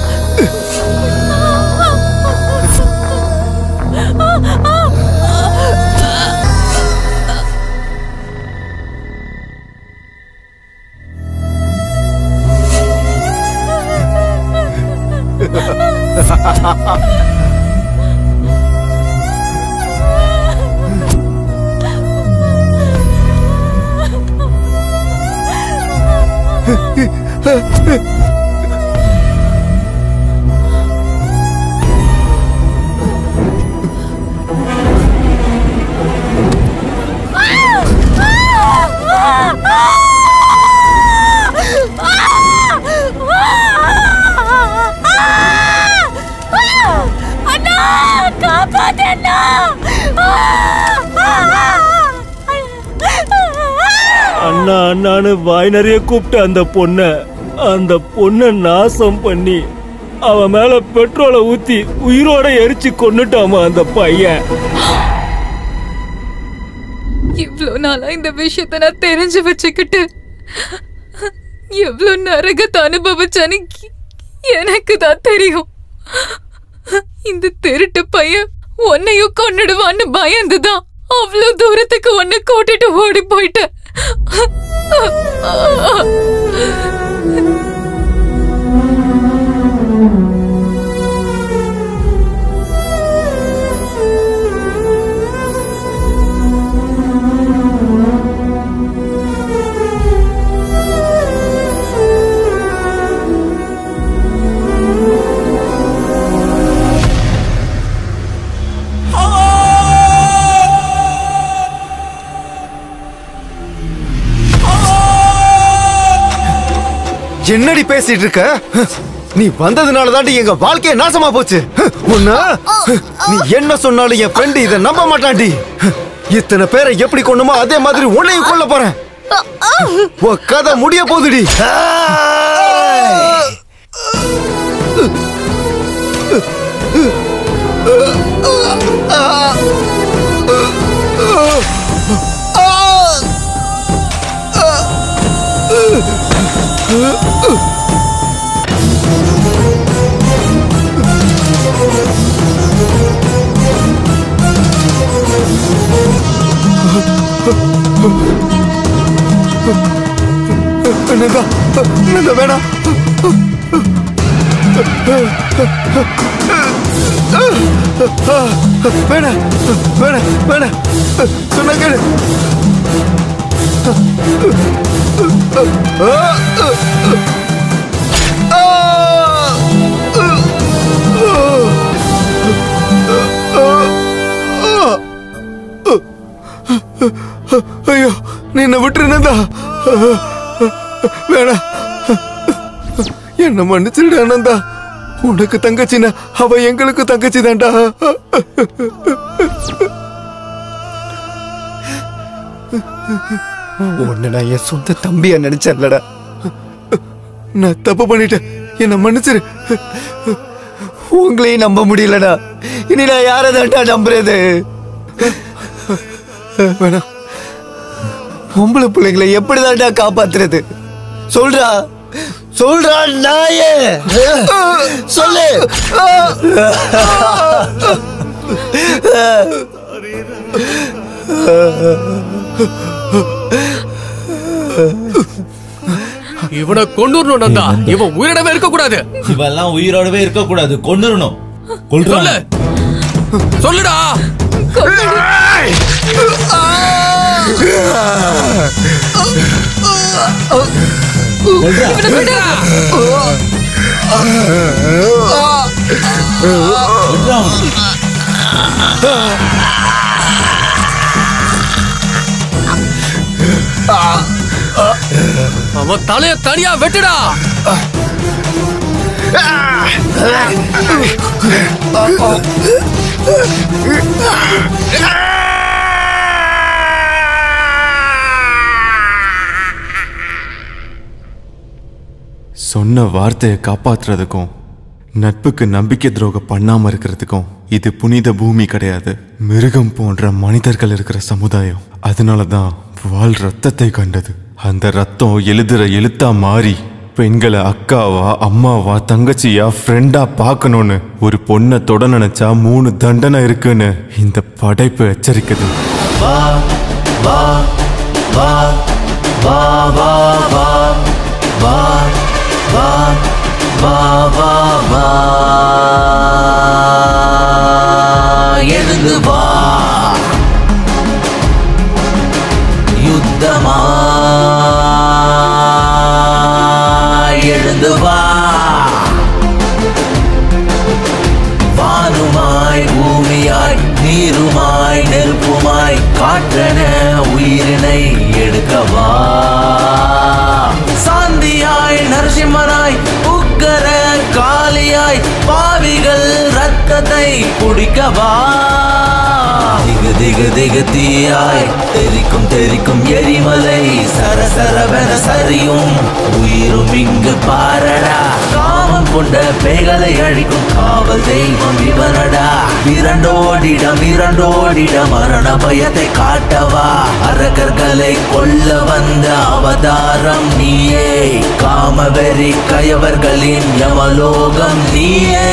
Speaker 17: காப்பாத்தேன்னா
Speaker 2: அண்ணா அண்ணான்னு வாய் நிறைய கூப்பிட்டு அந்த பொண்ணை நாசம் பண்ணி அவன் மேல பெட்ரோலை ஊத்தி உயிரோட எரிச்சு கொன்னுட்டாமா அந்த பையன்.
Speaker 3: இவ்ளோ நாளா இந்த விஷயத்த நான் தெரிஞ்சு வச்சுக்கிட்டு எவ்வளவு நரகத்தை அனுபவிச்சான்னு எனக்கு தான் தெரியும். இந்த திருட்டு பையன் உன்னையும் கொன்னுடுவான்னு பயந்துதான் அவ்வளவு தூரத்துக்கு உன்னை கூட்டிட்டு ஓடி போயிட்ட.
Speaker 1: என்னடி பேசிட்டு இருக்க? நீ வந்ததுனால தாண்டி எங்க வாழ்க்கைய நாசமா போச்சு. உன்ன நீ என்ன சொன்னாலும் என் ஃப்ரெண்ட் இதை நம்ப மாட்டான்டி. இத்தனை பேரை எப்படி கொண்டுமோ அதே மாதிரி உன்னையும் கொல்ல போறேன். உன் கதை முடிய போகுதுடி. வேணாம் வேணாம் வேணாம் வேணாம் சொன்ன கேளு. ஐயோ நீ என்ன விட்டுருந்தா வேணா, என்ன மன்னிச்சிட ஆனந்தா. உனக்கு தங்கச்சினா அவ எங்களுக்கு தங்கச்சி தான்டா. உன்னை நான் என் சொந்த தம்பியா நினைச்சேன்லடா. நான் தப்பு பண்ணிட்டேன், என்ன மன்னிச்சிரு. உங்களையும் நம்ப முடியலடா. இனி நான் யாரதான்டா நம்புறது? வேணா, பொம்பளை பிள்ளைங்களை எப்படிதான்டா காப்பாத்துறது? சொல்றா சொல்றா நாயே, சொல்லு.
Speaker 16: இவனை கொண்டுறணும் நந்தா. இவன் உயிரோடவே இருக்க கூடாது.
Speaker 18: இவெல்லாம் உயிரோடவே இருக்க கூடாது, கொன்னுறணும்.
Speaker 16: சொல்லு சொல்லுடா. அவன் தலைய தனியா வெட்டுடா.
Speaker 4: சொன்ன வார்த்தையை காப்பாற்றுறதுக்கும் நட்புக்கு நம்பிக்கை துரோகம் பண்ணாம இருக்கிறதுக்கும் இது புனித பூமி கிடையாது, மிருகம் போன்ற மனிதர்கள் இருக்கிற சமுதாயம். அதனாலதான் வாள் ரத்தத்தை கண்டது. அந்த ரத்தம் எழுதுற எழுத்தா மாறி பெண்களை அக்காவா அம்மாவா தங்கச்சியா ஃப்ரெண்டா பார்க்கணும்னு ஒரு பொண்ணை தொட நினைச்சா 3 தண்டனை இருக்குன்னு இந்த படைப்பு எச்சரிக்குது.
Speaker 17: வா வா வா வா வா வா வா வா வா வா வா எழுந்து வா, யுத்தமா எழுந்து வா. வானுமாய் பூமியாய் நீருமாய் நெருப்புமாய் காற்றென உயிரினை எடுக்கவா. சாந்தியாய் நரசிம்மனாய் உக்கர காளியாய் பாவிகள் ரத்த கதை குடிக்கவா திகு திகு திகு தீயாய் தெரிக்கும் தெரிக்கும் எரிமலை சரசரவென சரியும் உயிரும் இங்கு பாரடா காமம் கொண்ட பேய்களை அழிக்கும் காவல் தெய்வம் இவனடா இரண்டோடிட மரண பயத்தை காட்டவா அரக்கர்களை கொல்ல வந்த அவதாரம் நீயே காமவெறி கயவர்களின் யமலோகம் நீயே